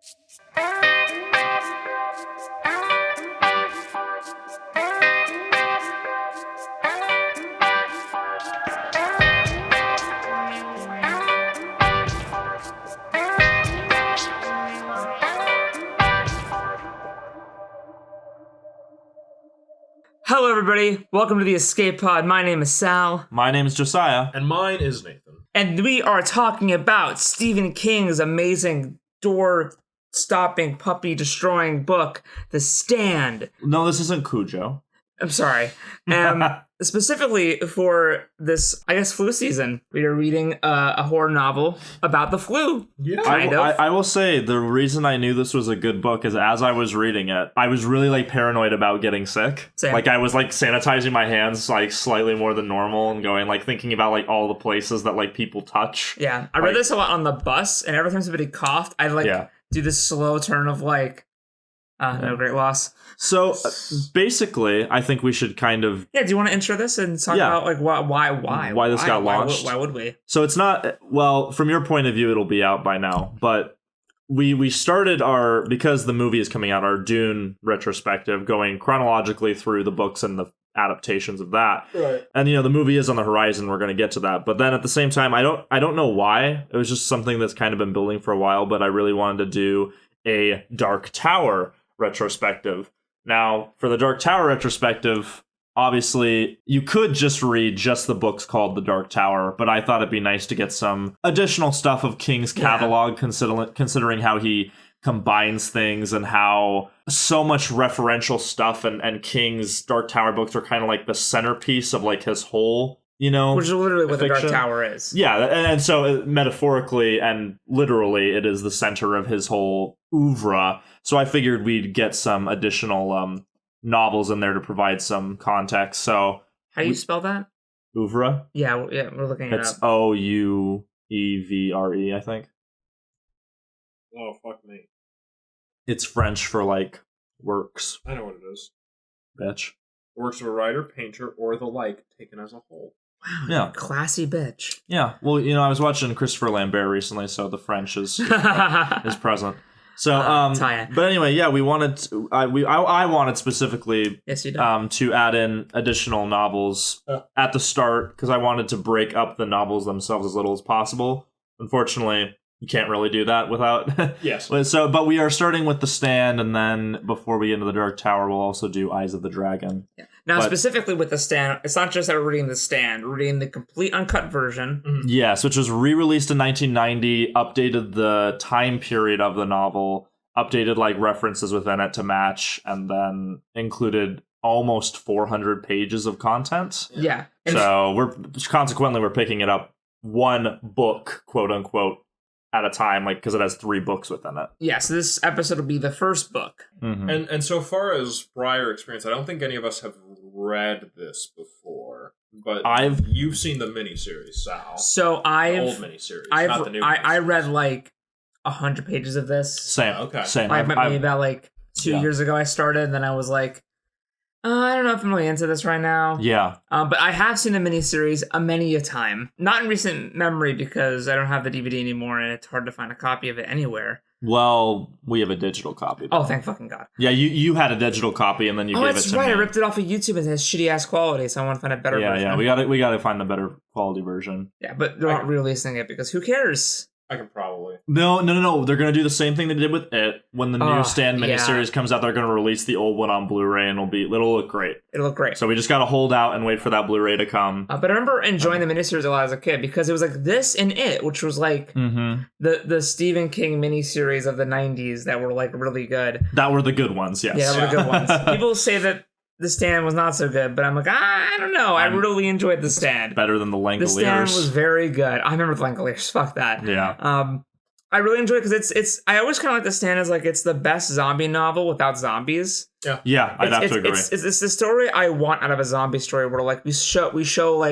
Hello, everybody. Welcome to the Escape Pod. My name is Sal. My name is Josiah. And mine is Nathan. And we are talking about Stephen King's amazing door-stopping, puppy-destroying book, The Stand. No, this isn't Cujo. I'm sorry. Specifically for this, I guess, flu season, we are reading a horror novel about the flu. Yeah. I will say the reason I knew this was a good book is as I was reading it, I was really paranoid about getting sick. Same. I was sanitizing my hands slightly more than normal and going thinking about all the places that people touch. Yeah, I read this a lot on the bus, and every time somebody coughed, I'd do this slow turn of no great loss. So basically, I think we should kind of... Yeah, do you want to intro this and talk about why this got launched? Why would we? So it's not... Well, from your point of view, it'll be out by now. But we started because the movie is coming out, our Dune retrospective, going chronologically through the books and the adaptations of that. Right. And, the movie is on the horizon. We're going to get to that. But then at the same time, I don't know why. It was just something that's kind of been building for a while. But I really wanted to do a Dark Tower retrospective. Now, for the Dark Tower retrospective, obviously, you could just read just the books called The Dark Tower, but I thought it'd be nice to get some additional stuff of King's catalog, considering how he combines things and how so much referential stuff and King's Dark Tower books are kind of like the centerpiece of his whole, which is literally what fiction. The Dark Tower is. Yeah, and so metaphorically and literally, it is the center of his whole oeuvre. So I figured we'd get some additional novels in there to provide some context. So how do you spell that? Oeuvre? Yeah, we're looking it up. It's Ouvre, I think. Oh, fuck me. It's French for works. I know what it is. Bitch. Works of a writer, painter, or the like, taken as a whole. Wow, yeah, classy bitch. Yeah, well, I was watching Christopher Lambert recently, so the French is present. So, but anyway, yeah, we wanted to, I wanted specifically, yes, you did. To add in additional novels at the start because I wanted to break up the novels themselves as little as possible. Unfortunately, you can't really do that without. Yes. So, but we are starting with The Stand, and then before we get into the Dark Tower, we'll also do Eyes of the Dragon. Yeah. Now, specifically with The Stand, it's not just that we're reading The Stand. We're reading the complete uncut version. Mm-hmm. Yes, which was re-released in 1990, updated the time period of the novel, updated references within it to match, and then included almost 400 pages of content. Yeah. So we're picking it up one book, quote unquote, at a time, because it has 3 books within it. Yeah, so this episode will be the first book. Mm-hmm. And so far as prior experience, I don't think any of us have read this before. But you've seen the miniseries, Sal. So the old miniseries, not the new miniseries. I read 100 pages of this. Same. Okay. Same. Maybe about 2 years ago I started, and then I was I don't know if I'm really into this right now. Yeah. But I have seen the miniseries many a time. Not in recent memory because I don't have the DVD anymore and it's hard to find a copy of it anywhere. Well, we have a digital copy. Oh, thank fucking God. Yeah, you had a digital copy and then you gave it to me. Oh, that's right. I ripped it off of YouTube and it has shitty ass quality, so I want to find a better version. Yeah, we gotta find the better quality version. Yeah, but they're not releasing it because who cares? I can probably. No. They're going to do the same thing they did with It. When the new Stand miniseries comes out, they're going to release the old one on Blu-ray, and it'll look great. It'll look great. So we just got to hold out and wait for that Blu-ray to come. But I remember enjoying the miniseries a lot as a kid because it was this and It, which was the Stephen King miniseries of the 90s that were really good. That were the good ones, yes. Yeah, that were the good ones. People say that The Stand was not so good, but I'm I don't know. I really enjoyed The Stand. Better than The Langoliers. The Stand was very good. I remember The Langoliers. Fuck that. Yeah. I really enjoy it because it's. I always kind of like The Stand as it's the best zombie novel without zombies. Yeah, I'd have to agree. It's the story I want out of a zombie story where we show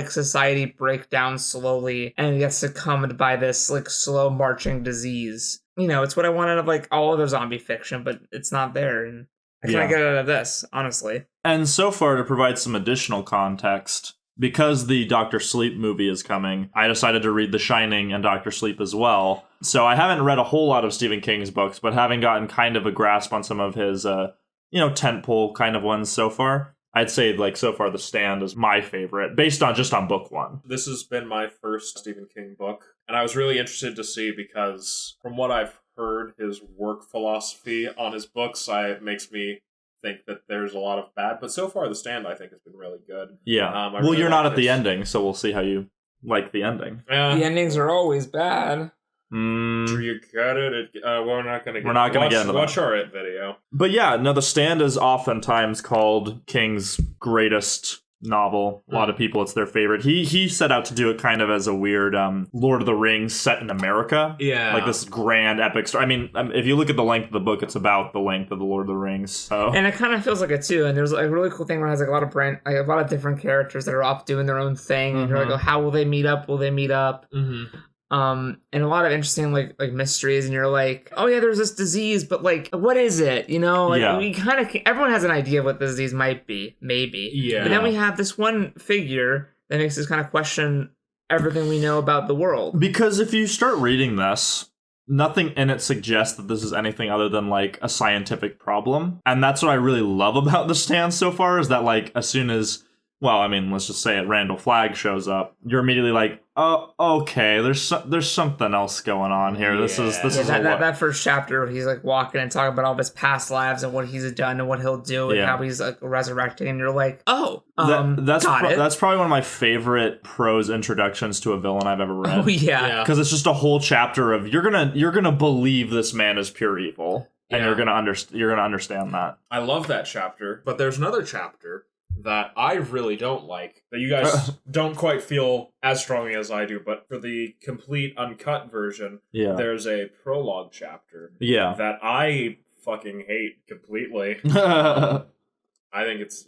society break down slowly and it gets succumbed by this slow marching disease. It's what I want out of all other zombie fiction, but it's not there, and I kind of get it out of this, honestly. And so far, to provide some additional context, because the Dr. Sleep movie is coming, I decided to read The Shining and Dr. Sleep as well. So I haven't read a whole lot of Stephen King's books, but having gotten kind of a grasp on some of his, tentpole kind of ones so far, I'd say, like, so far The Stand is my favorite, based on just on book one. This has been my first Stephen King book, and I was really interested to see because from what I've heard, his work philosophy on his books, makes me think that there's a lot of bad, but so far The Stand I think has been really good. Yeah. Well, really you're not at the ending, so we'll see how you like the ending. The endings are always bad. Do you get it? We're not going to get into that. Watch our video. But yeah, no, The Stand is oftentimes called King's greatest novel. A lot of people, it's their favorite. He set out to do it kind of as a weird Lord of the Rings set in America. Yeah. Like this grand epic story. I mean, if you look at the length of the book, it's about the length of the Lord of the Rings. So. And it kind of feels like it too. And there's like a really cool thing where it has like a lot of different characters that are off doing their own thing. And you're like, oh, how will they meet up? Will they meet up? Mm-hmm. And a lot of interesting like mysteries, and you're like, oh yeah, there's this disease, but like, what is it? You know, like we kind of everyone has an idea of what the disease might be, maybe. Yeah. But then we have this one figure that makes us kind of question everything we know about the world. Because if you start reading this, nothing in it suggests that this is anything other than like a scientific problem, and that's what I really love about The Stand so far is that like as soon as. Well, I mean, let's just say it. Randall Flagg shows up. You're immediately like, oh, okay. There's something else going on here. This is that first chapter. He's like walking and talking about all of his past lives and what he's done and what he'll do and how he's like resurrecting. And you're like, oh, that's probably one of my favorite prose introductions to a villain I've ever read. Oh yeah, because it's just a whole chapter of you're gonna believe this man is pure evil, and you're gonna understand that. I love that chapter, but there's another chapter that I really don't like, that you guys don't quite feel as strongly as I do, but for the complete uncut version, there's a prologue chapter that I fucking hate completely. I think it's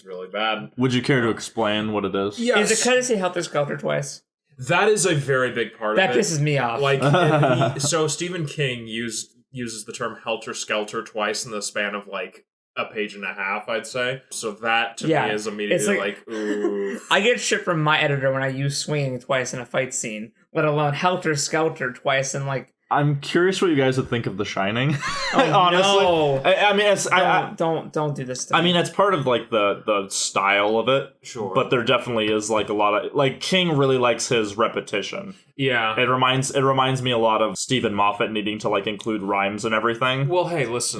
really bad. Would you care to explain what it is? Yes. Is it kind of say Helter Skelter twice? That is a very big part of it. That pisses me off. Like, so Stephen King uses the term Helter Skelter twice in the span of like a page and a half, I'd say. So that to me is immediately like ooh. I get shit from my editor when I use swinging twice in a fight scene, let alone Helter Skelter twice in like. I'm curious what you guys would think of The Shining. Oh, honestly, no. I mean, it's don't do this to me. I mean, it's part of like the style of it, sure. But there definitely is like a lot of like King really likes his repetition. Yeah, it reminds me a lot of Stephen Moffat needing to like include rhymes and everything. Well, hey, listen,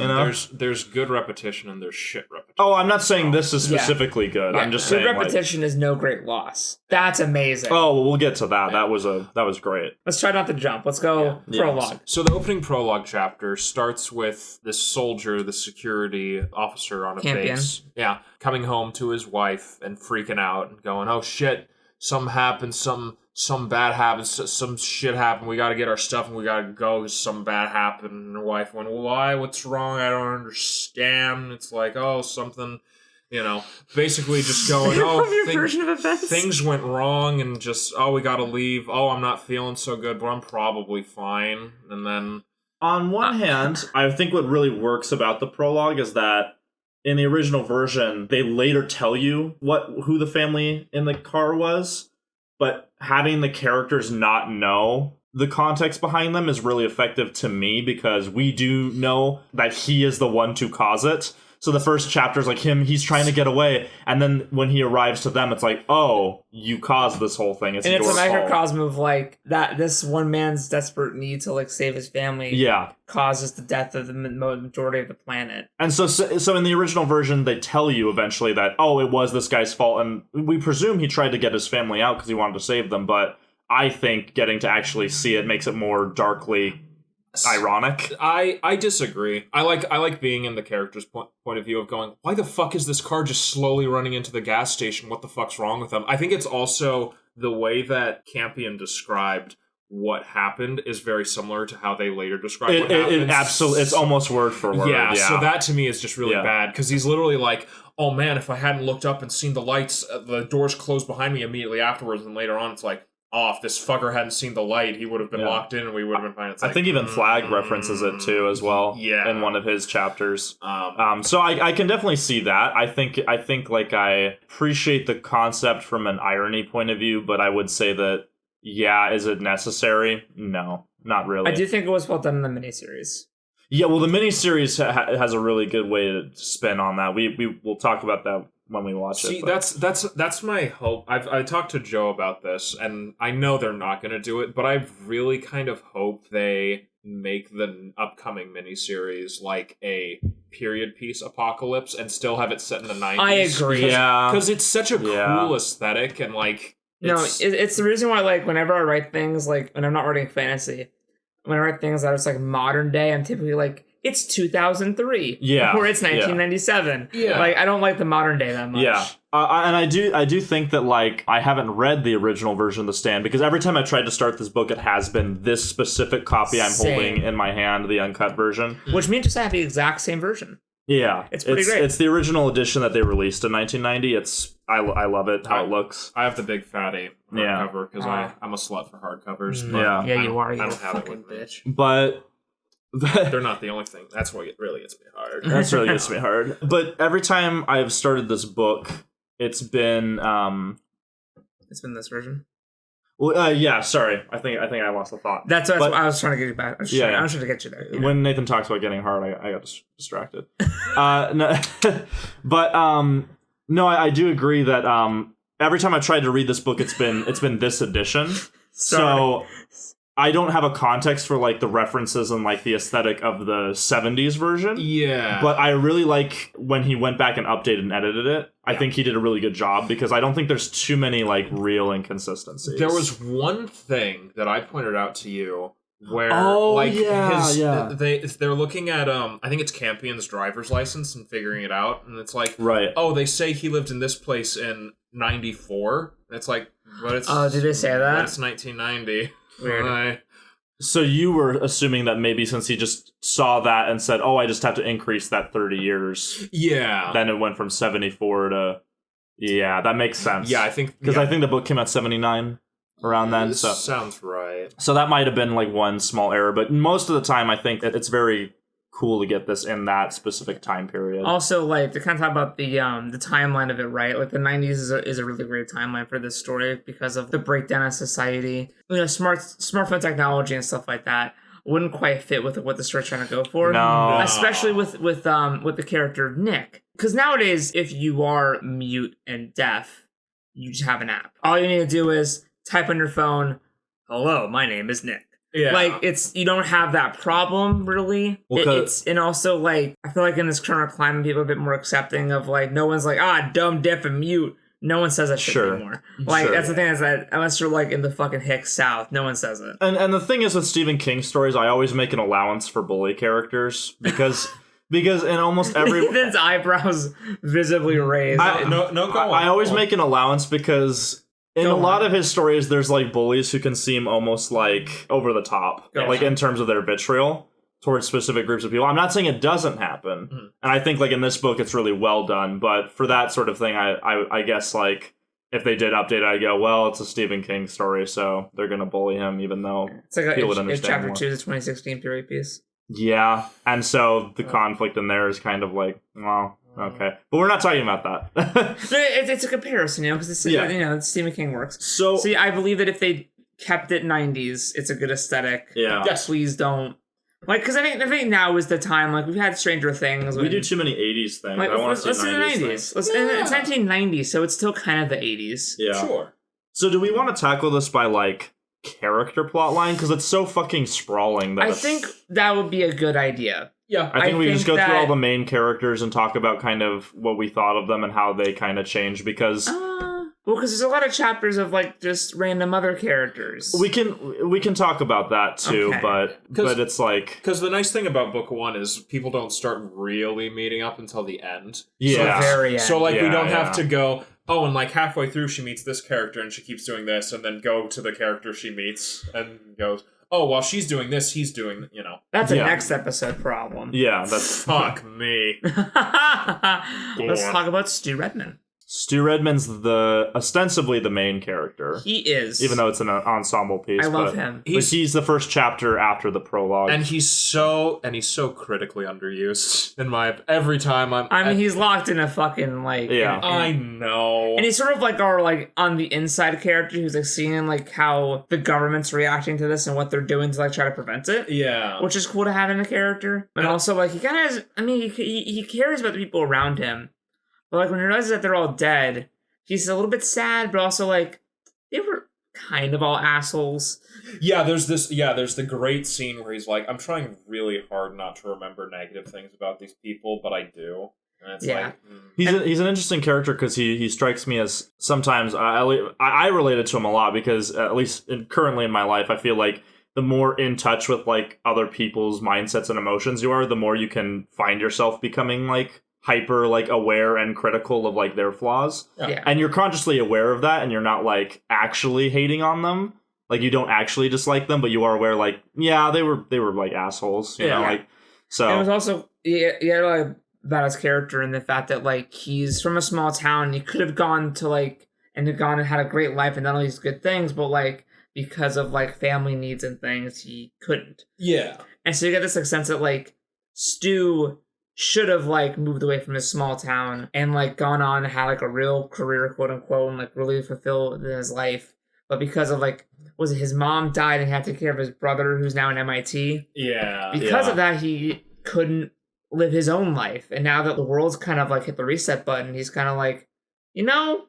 there's good repetition and there's shit repetition. Oh, I'm not saying this is specifically good. I'm just saying repetition is no great loss. That's amazing. Oh, well, we'll get to that. That was great. Let's try not to jump. Let's go prologue. So the opening prologue chapter starts with this soldier, the security officer on a base. Yeah, coming home to his wife and freaking out and going, "Oh shit, something happened, some bad happened, some shit happened. We got to get our stuff and we got to go because something bad happened." And the wife went, "Why? What's wrong? I don't understand." It's like, "Oh, something." Basically just going, things went wrong and just, we gotta leave. Oh, I'm not feeling so good, but I'm probably fine. And then... On one hand, I think what really works about the prologue is that in the original version, they later tell you who the family in the car was, but having the characters not know the context behind them is really effective to me because we do know that he is the one to cause it. So the first chapter is like he's trying to get away, and then when he arrives to them, it's like, oh, you caused this whole thing. It's a microcosm of like that. This one man's desperate need to like save his family, causes the death of the majority of the planet. And so in the original version, they tell you eventually that it was this guy's fault, and we presume he tried to get his family out because he wanted to save them. But I think getting to actually see it makes it more darkly ironic. I disagree. I like being in the character's point of view of going, why the fuck is this car just slowly running into the gas station? What the fuck's wrong with them? I think it's also the way that Campion described what happened is very similar to how they later described what happened. Absolutely, it's almost word for word. Yeah, so that to me is just really bad because he's literally like, oh man, if I hadn't looked up and seen the lights, the doors closed behind me immediately afterwards, and later on it's like, if this fucker hadn't seen the light, he would have been locked in and we would have been fine. It's I think even Flag references it too as well. Yeah. In one of his chapters. So I can definitely see that. I think like I appreciate the concept from an irony point of view, but I would say that, is it necessary? No, not really. I do think it was well done in the miniseries. Yeah, well, the miniseries has a really good way to spin on that. We'll talk about that when we watch it. See, that's my hope. I talked to Joe about this, and I know they're not going to do it, but I really kind of hope they make the upcoming miniseries like a period piece apocalypse and still have it set in the 90s. I agree. Because it's such a cool aesthetic, and like... It's the reason why, like, whenever I write things, like, when I'm not writing fantasy... When I write things that are like modern day, I'm typically like, it's 2003. Yeah. Or it's 1997. Yeah. Like, I don't like the modern day that much. Yeah. And I do think that, like, I haven't read the original version of The Stand, because every time I tried to start this book, it has been this specific copy I'm holding in my hand, the uncut version. Which means just have the exact same version. Yeah. It's pretty great. It's the original edition that they released in 1990. I love it, how it looks. I have the big fatty hardcover because I'm a slut for hardcovers. But Yeah, you are. I don't have it with bitch. But they're not the only thing. That's what really gets me hard. That's really gets me hard. But every time I've started this book, it's been this version. Well, sorry. I think I lost the thought. That's what I was trying to get you back. I was trying to get you there. You know? When Nathan talks about getting hard, I got distracted. No, but no, I do agree that every time I tried to read this book, it's been this edition. So I don't have a context for like the references and like the aesthetic of the 70s version. Yeah. But I really like when he went back and updated and edited it. I think he did a really good job because I don't think there's too many like real inconsistencies. There was one thing that I pointed out to you where they're looking at I think it's Campion's driver's license and figuring it out, and it's like, they say he lived in this place in 94. It's like, but it's did they say that? It's 1990. Weird. So you were assuming that maybe since he just saw that and said, I just have to increase that 30 years. Yeah. Then it went from 74 to... Yeah, that makes sense. Yeah, I think... Because I think the book came out 79 around then. So sounds right. So that might have been like one small error. But most of the time, I think it's very cool to get this in that specific time period. Also, like, to kind of talk about the timeline of it, right? Like, the 90s is a really great timeline for this story because of the breakdown of society. You know, smartphone technology and stuff like that wouldn't quite fit with what the story's trying to go for. No. Especially with the character of Nick. Because nowadays, if you are mute and deaf, you just have an app. All you need to do is type on your phone, "Hello, my name is Nick." Yeah. Like, you don't have that problem, really. And also, like, I feel like in this current climate, people are a bit more accepting of, like, no one's like, dumb, deaf, and mute. No one says that shit anymore. Like, that's the thing is that, unless you're, like, in the fucking hick South, no one says it. And the thing is with Stephen King stories, I always make an allowance for bully characters, because in almost every... Ethan's eyebrows visibly raised. I always make an allowance because... In a lot of his stories, there's, like, bullies who can seem almost, like, over the top. Like, in terms of their vitriol towards specific groups of people. I'm not saying it doesn't happen. Mm-hmm. And I think, like, in this book, it's really well done. But for that sort of thing, I guess, like, if they did update it, I'd go, well, it's a Stephen King story, so they're going to bully him, even though it's like people would understand chapter more. 2 is a 2016 period piece. Yeah. And so the conflict in there is kind of like, well... Okay, but we're not talking about that. It's a comparison, because it's Stephen King works. So I believe that if they kept it 90s, it's a good aesthetic. Yeah. Please don't. Like, because I think now is the time. Like, we've had Stranger Things. We do too many 80s things. Like, I want to see 90s things. It's 1990, so it's still kind of the 80s. Yeah. Sure. So do we want to tackle this by, like, character plot line? Because it's so fucking sprawling. I think that would be a good idea. Yeah, I think we just go through all the main characters and talk about kind of what we thought of them and how they kind of changed, because... because there's a lot of chapters of, like, just random other characters. We can talk about that, too, but it's like... Because the nice thing about Book 1 is people don't start really meeting up until the end. Yeah. So, very end. So, like, we don't have to go... Oh, and, like, halfway through she meets this character and she keeps doing this, and then go to the character she meets and goes... Oh, while she's doing this, he's doing, That's a next episode problem. Yeah, that's... Fuck me. Let's talk about Stu Redman. Stu Redman's ostensibly the main character. He is. Even though it's an ensemble piece. I love him. He's the first chapter after the prologue. And he's so critically underused every time he's locked in a fucking Yeah. I know. And he's sort of like our on the inside character who's like seeing like how the government's reacting to this and what they're doing to like try to prevent it. Yeah. Which is cool to have in a character. But also like he kind of he cares about the people around him. But like when he realizes that they're all dead, he's a little bit sad, but also like they were kind of all assholes. Yeah, there's the great scene where he's like, I'm trying really hard not to remember negative things about these people, but I do. And it's like he's an interesting character because he strikes me as sometimes I related to him a lot because at least currently in my life I feel like the more in touch with like other people's mindsets and emotions you are, the more you can find yourself becoming like hyper like aware and critical of like their flaws. Yeah. And you're consciously aware of that and you're not like actually hating on them. Like you don't actually dislike them, but you are aware like, yeah, they were like assholes. You know, like so it was also like about his character and the fact that like he's from a small town. He could have gone to like and had a great life and done all these good things, but like because of like family needs and things, he couldn't. Yeah. And so you get this like sense that like Stu should have like moved away from his small town and like gone on and had like a real career, quote unquote, and like really fulfilled in his life. But because of like, was it his mom died and he had to take care of his brother who's now in MIT? Yeah. Because of that, he couldn't live his own life. And now that the world's kind of like hit the reset button, he's kind of like, not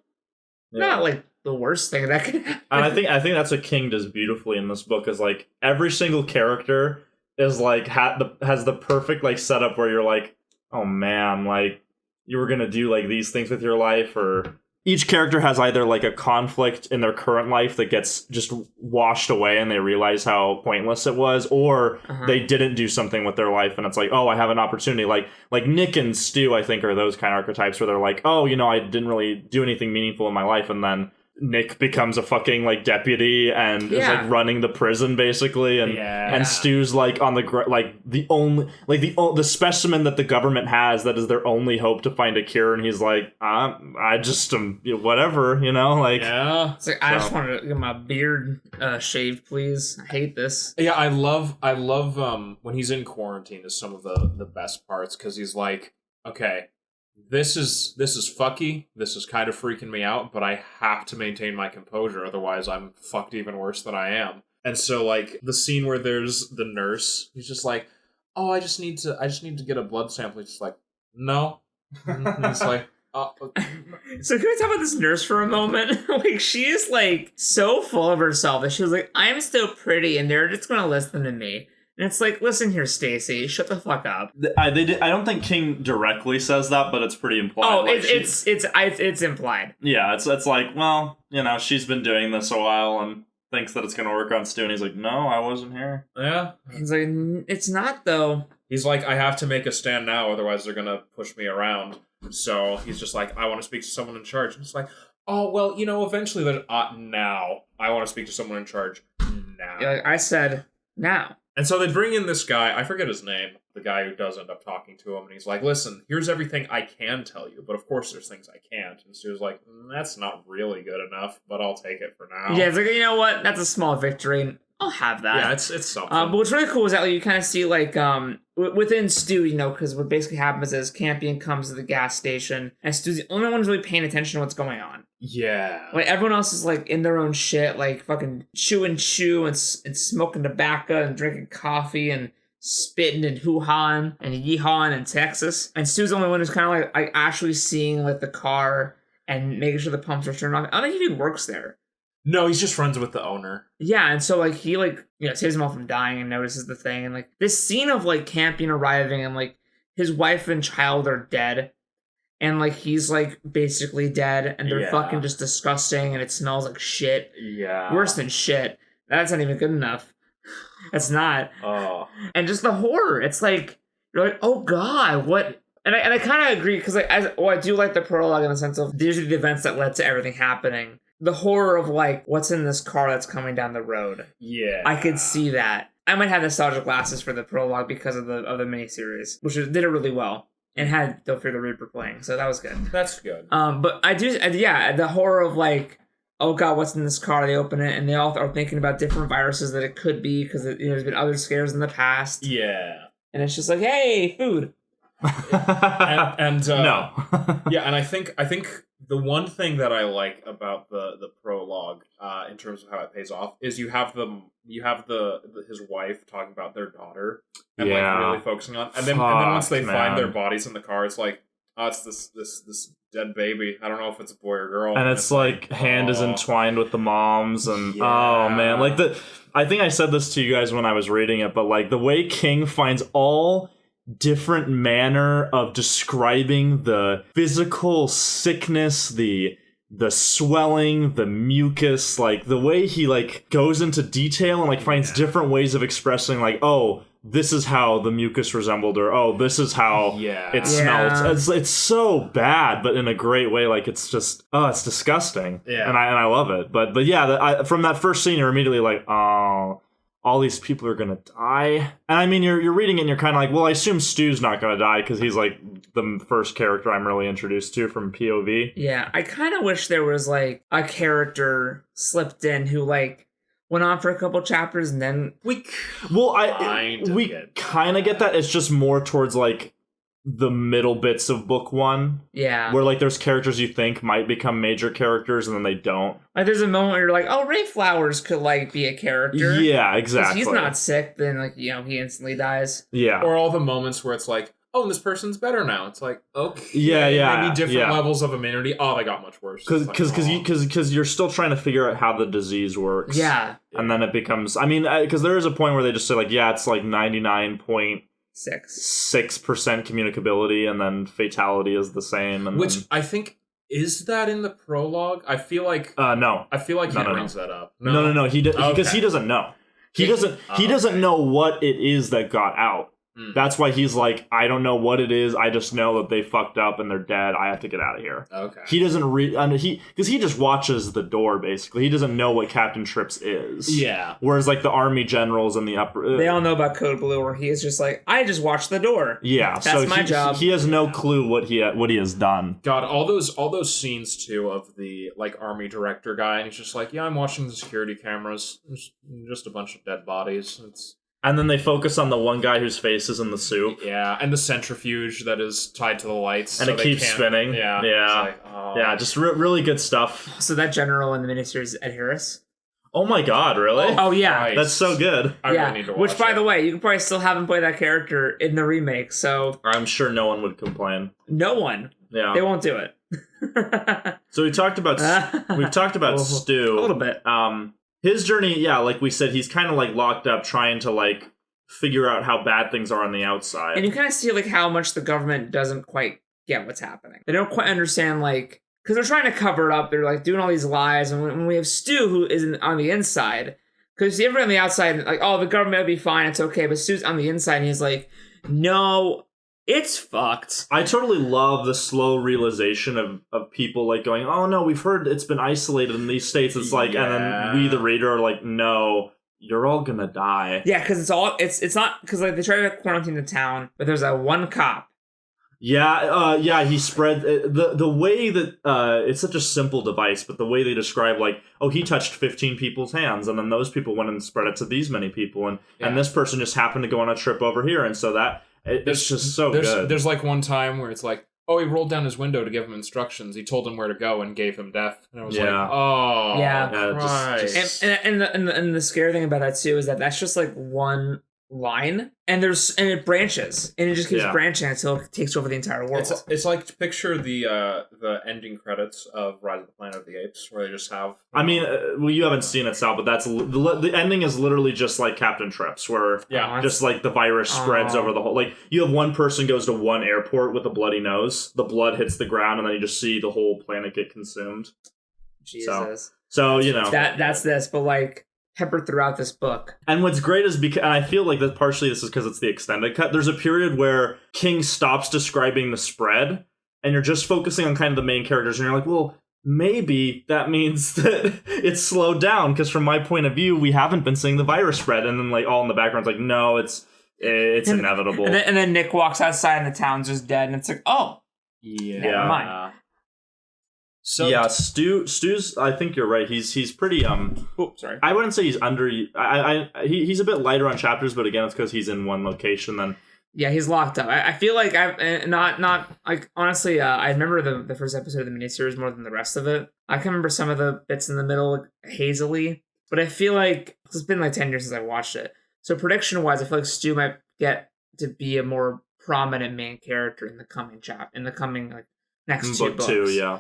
like the worst thing that could happen. And I think that's what King does beautifully in this book is like every single character is like has the perfect like setup where you're like, oh man, like you were gonna do like these things with your life, or each character has either like a conflict in their current life that gets just washed away and they realize how pointless it was, or they didn't do something with their life and it's like, oh, I have an opportunity. Like Nick and Stu, I think, are those kind of archetypes where they're like, oh, I didn't really do anything meaningful in my life, and then Nick becomes a fucking like deputy and is like running the prison basically, and Stu's like on the the specimen that the government has that is their only hope to find a cure, and he's like, I just whatever, like it's like I just wanted to get my beard shaved, please. I hate this. Yeah, I love when he's in quarantine is some of the best parts because he's like, okay, This is fucky. This is kind of freaking me out, but I have to maintain my composure, otherwise I'm fucked even worse than I am. And so, like the scene where there's the nurse, he's just like, "Oh, I just need to get a blood sample." He's just like, "No." And it's like, So can we talk about this nurse for a moment? Like she is like so full of herself that she was like, "I'm so pretty, and they're just gonna listen to me." And it's like, listen here, Stacy, shut the fuck up. I don't think King directly says that, but it's pretty implied. Oh, like it's implied. Yeah, it's like, well, she's been doing this a while and thinks that it's gonna work on Stu, and he's like, no, I wasn't here. Yeah. He's like, it's not though. He's like, I have to make a stand now, otherwise they're gonna push me around. So he's just like, I want to speak to someone in charge. And it's like, oh well, eventually there's now. I want to speak to someone in charge now. Yeah, like I said now. And so they bring in this guy, I forget his name, the guy who does end up talking to him, and he's like, listen, here's everything I can tell you, but of course there's things I can't. And Stu's like, that's not really good enough, but I'll take it for now. Yeah, it's like, you know what? That's a small victory, and I'll have that. Yeah, it's something. But what's really cool is that you kind of see, like, within Stu, because what basically happens is Campion comes to the gas station, and Stu's the only one who's really paying attention to what's going on. Yeah. Like, everyone else is, like, in their own shit, like, fucking chewing and smoking tobacco and drinking coffee and spitting and hoo-hawing and yee-hawing in Texas. And Stu's the only one who's kind of, like actually seeing, like, the car and making sure the pumps are turned on. I don't think he even works there. No, he's just friends with the owner. Yeah, and so, like, he, like, saves him all from dying and notices the thing. And, like, this scene of, like, Campion arriving and, like, his wife and child are dead. And, like, he's, like, basically dead. And they're fucking just disgusting. And it smells like shit. Yeah. Worse than shit. That's not even good enough. That's not. Oh. And just the horror. It's like, you're like, oh, God, what? And I kind of agree, because, like, I do like the prologue in the sense of these are the events that led to everything happening. The horror of, like, what's in this car that's coming down the road. Yeah. I could see that. I might have nostalgia glasses for the prologue because of the miniseries, which did it really well. and had Don't Fear the Reaper playing, so that was good. That's good. But I do, the horror of like, oh god, what's in this car? They open it and they all are thinking about different viruses that it could be because there's been other scares in the past. Yeah, and it's just like, hey, food. and no. Yeah, and I think the one thing that I like about the prologue, in terms of how it pays off, is you have his wife talking about their daughter and like really focusing on, and then once they find their bodies in the car, it's like, oh, it's this dead baby. I don't know if it's a boy or girl. And it's like hand is entwined with the mom's, and oh man, like I think I said this to you guys when I was reading it, but like the way King finds all different manner of describing the physical sickness, the swelling, the mucus, like the way he like goes into detail and like finds different ways of expressing like, oh, this is how the mucus resembled, or oh, this is how it smelled. It's so bad, but in a great way. Like it's just, oh, it's disgusting. Yeah, and I love it. But yeah, from that first scene, you're immediately like, oh, all these people are gonna die. And I mean, you're reading it and you're kind of like, well, I assume Stu's not gonna die because he's like the first character I'm really introduced to from POV. Yeah, I kind of wish there was like a character slipped in who like went on for a couple chapters and then we kind of get that. It's just more towards like the middle bits of book one. Yeah. Where like there's characters you think might become major characters and then they don't. Like there's a moment where you're like, oh, Ray Flowers could like be a character. Yeah, exactly. If he's not sick, then like, he instantly dies. Yeah. Or all the moments where it's like, oh, this person's better now. It's like, okay. Yeah. Maybe different levels of immunity. Oh, they got much worse. Because you're still trying to figure out how the disease works. Yeah. And then it becomes, I mean, because there is a point where they just say like, yeah, it's like 99.6% communicability, and then fatality is the same. And which I think, is that in the prologue? I feel like no. I feel like he brings that up. No. He because he doesn't know. He doesn't know what it is that got out. That's why he's like, I don't know what it is. I just know that they fucked up and they're dead. I have to get out of here. Okay. He doesn't because he just watches the door basically. He doesn't know what Captain Trips is. Yeah. Whereas like the army generals and the upper, they all know about Code Blue, where he is just like, I just watched the door. Yeah. That's my job. He has no clue what he has done. God, all those scenes too of the like army director guy, and he's just like, yeah, I'm watching the security cameras. There's just a bunch of dead bodies. And then they focus on the one guy whose face is in the soup. Yeah, and the centrifuge that is tied to the lights. And so it keeps spinning. Yeah. Like, oh. Yeah, just really good stuff. So that general in the miniseries is Ed Harris? Oh my god, really? Oh yeah. Christ. That's so good. I really need to watch which, by the way, you can probably still have him play that character in the remake, so... I'm sure no one would complain. No one. Yeah. They won't do it. So we've talked about Stu. A little bit. His journey, yeah, like we said, he's kind of like locked up trying to like figure out how bad things are on the outside. And you kind of see like how much the government doesn't quite get what's happening. They don't quite understand, like, because they're trying to cover it up. They're like doing all these lies. And when we have Stu, who is on the inside, because everyone on the outside, like, oh, the government will be fine, it's okay. But Stu's on the inside and he's like, no, it's fucked. I totally love the slow realization of people like going, oh no, we've heard it's been isolated in these states. It's like, and then we, the reader, are like, no, you're all gonna die. Yeah, because it's not, because like they try to quarantine the town, but there's that one cop. Yeah, he spread the way that it's such a simple device, but the way they describe like, oh, he touched 15 people's hands, and then those people went and spread it to these many people, and this person just happened to go on a trip over here, and so that it's just so good. There's like one time where it's like, oh, he rolled down his window to give him instructions. He told him where to go and gave him death. And I was like, oh, yeah. Christ. And the scary thing about that too is that that's just like one line, and it branches, and it just keeps branching until it takes over the entire world. It's like to picture the ending credits of Rise of the Planet of the Apes, where they just have. I mean, well, you haven't seen it, Sal, but that's the ending is literally just like Captain Trips, where just like the virus spreads over the whole. Like you have one person goes to one airport with a bloody nose, the blood hits the ground, and then you just see the whole planet get consumed. Jesus. So you know that's this, but like peppered throughout this book. And what's great is because, and I feel like that partially this is because it's the extended cut, there's a period where King stops describing the spread, and you're just focusing on kind of the main characters, and you're like, well, maybe that means that it's slowed down, because from my point of view, we haven't been seeing the virus spread, and then like all in the background, it's like, no, it's It's inevitable. And then Nick walks outside and the town's just dead, and it's like, oh, never mind. So yeah, Stu's. I think you're right. He's pretty. Sorry. I wouldn't say he's under. He's a bit lighter on chapters, but again, it's because he's in one location. Then yeah, he's locked up. I feel like I've not like honestly. I remember the first episode of the miniseries more than the rest of it. I can remember some of the bits in the middle like, hazily, but I feel like it's been like 10 years since I watched it. So prediction wise, I feel like Stu might get to be a more prominent main character in the coming like next two books. Yeah.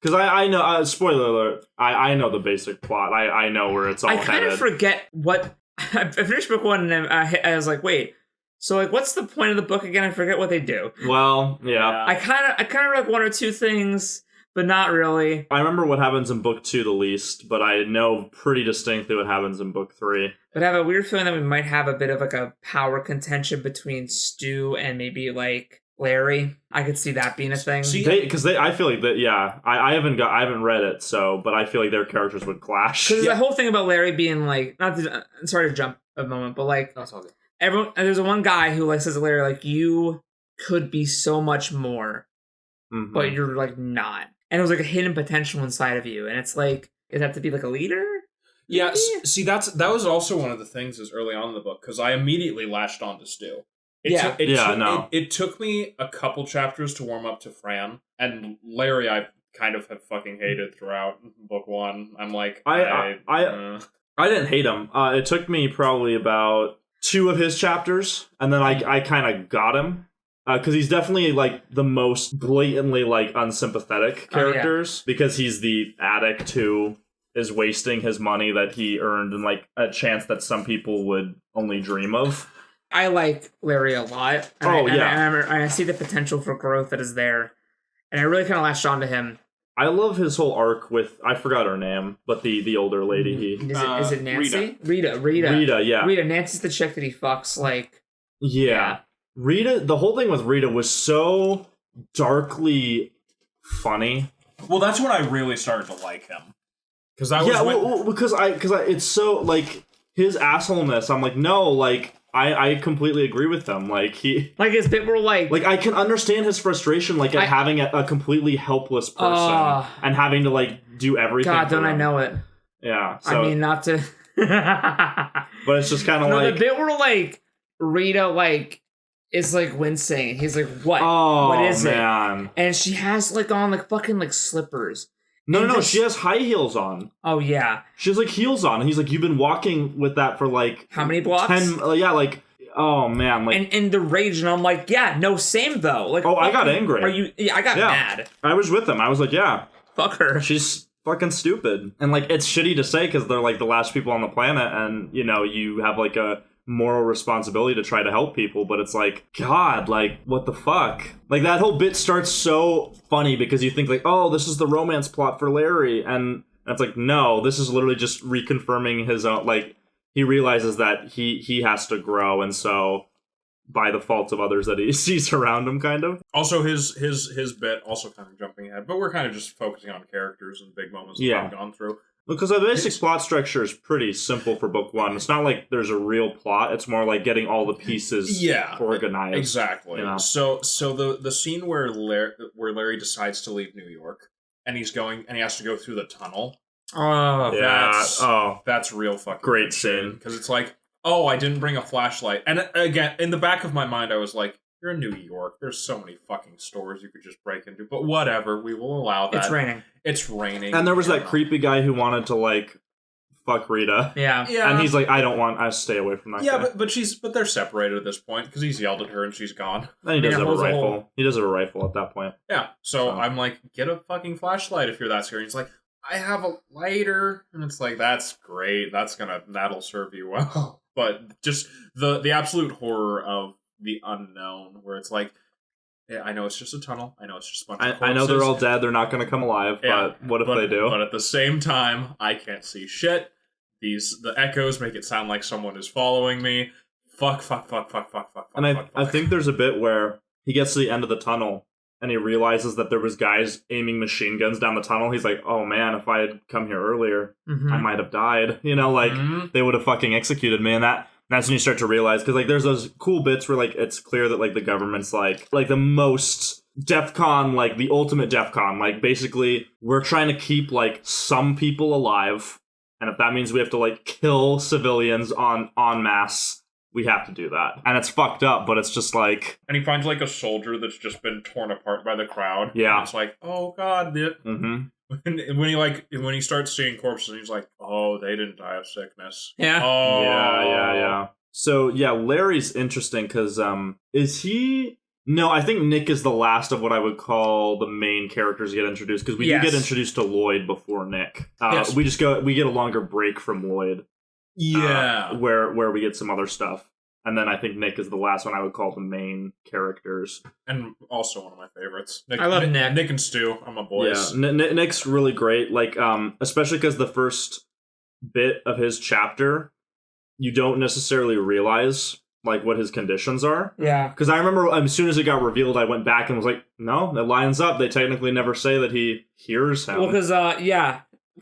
Because I know, spoiler alert, I know the basic plot. I know where it's all headed. I kind of forget what... I finished book 1 and I was like, wait, so like what's the point of the book again? I forget what they do. Well, yeah. I kind of like one or two things, but not really. I remember what happens in book 2 the least, but I know pretty distinctly what happens in book 3. But I have a weird feeling that we might have a bit of like a power contention between Stu and maybe like Larry. I could see that being a thing. Because I feel like that. Yeah, I haven't read it, so but I feel like their characters would clash. Because the whole thing about Larry being like, sorry to jump a moment, but like everyone, and there's one guy who like says to Larry like, you could be so much more, but you're like not, and it was like a hidden potential inside of you, and it's like, is that to be like a leader? Yeah, see that was also one of the things is early on in the book because I immediately latched on to Stu. It took me a couple chapters to warm up to Fran, and Larry I kind of have fucking hated throughout book 1. I'm like, I didn't hate him. It took me probably about 2 of his chapters, and then I kind of got him. Because he's definitely like the most blatantly like unsympathetic characters because he's the addict who is wasting his money that he earned and like a chance that some people would only dream of. I like Larry a lot. And I see the potential for growth that is there. And I really kind of latched on to him. I love his whole arc with, I forgot her name, but the older lady. Is it Nancy? Rita, yeah. Rita, Nancy's the chick that he fucks, like... Yeah. Rita, the whole thing with Rita was so darkly funny. Well, that's when I really started to like him. Because it's so, like, his assholeness, I'm like, no, like... I completely agree with them. Like his bit were like I can understand his frustration, like at having a completely helpless person and having to like do everything. God, don't I know it? Yeah, so, I mean not to. But it's just kind of like the bit where like Rita like is like wincing. He's like, what? Oh, what is man. it? And she has like on like fucking like slippers. No, she has high heels on. Oh, yeah. She has, like, heels on. And he's like, you've been walking with that for, like... How many blocks? 10... oh, man. Like, and the rage, and I'm like, yeah, no, same, though. Like, I got angry. I got mad. I was with him. I was like, yeah. Fuck her. She's fucking stupid. And, like, it's shitty to say because they're, like, the last people on the planet. And, you know, you have, like, a moral responsibility to try to help people, but it's like, God, like, what the fuck? Like, that whole bit starts so funny because you think, like, oh, this is the romance plot for Larry, and it's like, no, this is literally just reconfirming his own, like, he realizes that he has to grow, and so, by the faults of others that he sees around him, kind of. Also, his bit, also kind of jumping ahead, but we're kind of just focusing on characters and big moments that I've gone through. Because the basic plot structure is pretty simple for book 1. It's not like there's a real plot. It's more like getting all the pieces organized. Exactly. You know? So the scene where Larry decides to leave New York and he has to go through the tunnel. Oh, yeah. That's real fucking great scene. Because it's like, oh, I didn't bring a flashlight. And again, in the back of my mind, I was like, you're in New York. There's so many fucking stores you could just break into. But whatever, we will allow that. It's raining. And there was that creepy guy who wanted to, like, fuck Rita. Yeah. And he's like, I stay away from that guy. Yeah, but they're separated at this point because he's yelled at her and she's gone. And he does have a rifle. He does have a rifle at that point. Yeah. So I'm like, get a fucking flashlight if you're that scared. He's like, I have a lighter. And it's like, that's great. That'll serve you well. But just the absolute horror of the unknown, where it's like, yeah, I know it's just a tunnel. I know it's just a bunch of corpses. I know they're all dead. They're not going to come alive. But what if they do? But at the same time, I can't see shit. The echoes make it sound like someone is following me. Fuck. And I think there's a bit where he gets to the end of the tunnel and he realizes that there was guys aiming machine guns down the tunnel. He's like, oh man, if I had come here earlier, I might have died. You know, like they would have fucking executed me. And That's when you start to realize, because like there's those cool bits where like it's clear that like the government's like the most DEFCON, like the ultimate DEFCON. Like basically we're trying to keep like some people alive, and if that means we have to like kill civilians en masse, we have to do that. And it's fucked up, but it's just like... And he finds like a soldier that's just been torn apart by the crowd. Yeah. And it's like, oh god. When he starts seeing corpses, he's like, oh, they didn't die of sickness. Yeah. Oh. Yeah. So yeah, Larry's interesting because is he... No, I think Nick is the last of what I would call the main characters to get introduced, because we do get introduced to Lloyd before Nick. Yes. We get a longer break from Lloyd. Yeah. Where we get some other stuff. And then I think Nick is the last one I would call the main characters. And also one of my favorites. I love Nick. Nick and Stu. I'm a boys. Yeah, Nick's really great. Like, especially because the first bit of his chapter, you don't necessarily realize like what his conditions are. Yeah. Because I remember as soon as it got revealed, I went back and was like, no, that lines up. They technically never say that he hears him. Well, because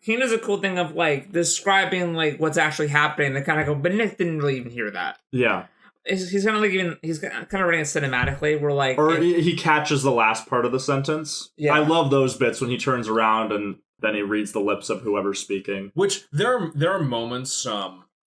King does a cool thing of like describing like what's actually happening. They kind of go, but Nick didn't really even hear that. Yeah. He's kind of like he's kind of writing it cinematically. We're like, or he catches the last part of the sentence. Yeah. I love those bits when he turns around and then he reads the lips of whoever's speaking. Which there are moments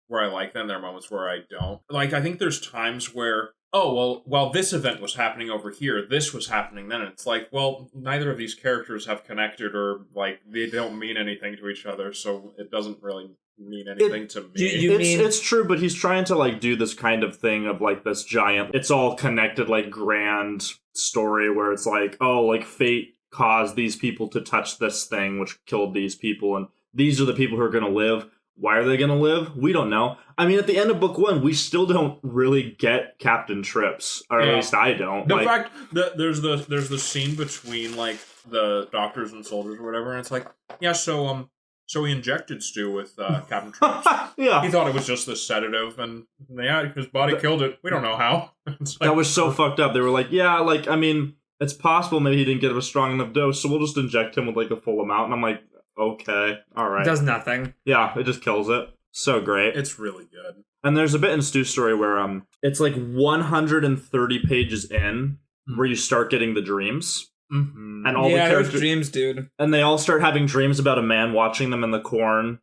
where I like them. There are moments where I don't. Like I think there's times where, oh, well, while this event was happening over here, this was happening then. It's like, well, neither of these characters have connected, or like they don't mean anything to each other, so it doesn't really mean anything to me. It's true, but he's trying to like do this kind of thing of like this giant, it's all connected, like grand story where it's like, oh, like fate caused these people to touch this thing which killed these people, and these are the people who are going to live. Why are they going to live? We don't know. I mean, at the end of book 1, we still don't really get Captain Trips, or at least I don't. The fact that there's the scene between like the doctors and soldiers or whatever, and it's like, yeah, so he injected Stu with Captain Trips. Yeah, he thought it was just this sedative, and yeah, his body killed it. We don't know how. Like, that was so fucked up. They were like, yeah, like I mean, it's possible maybe he didn't get a strong enough dose, so we'll just inject him with like a full amount. And I'm like, okay, all right. It does nothing. Yeah, it just kills it. So great. It's really good. And there's a bit in Stu's story where it's like 130 pages in where you start getting the dreams. Mm-hmm. And all the characters, dreams, dude. And they all start having dreams about a man watching them in the corn.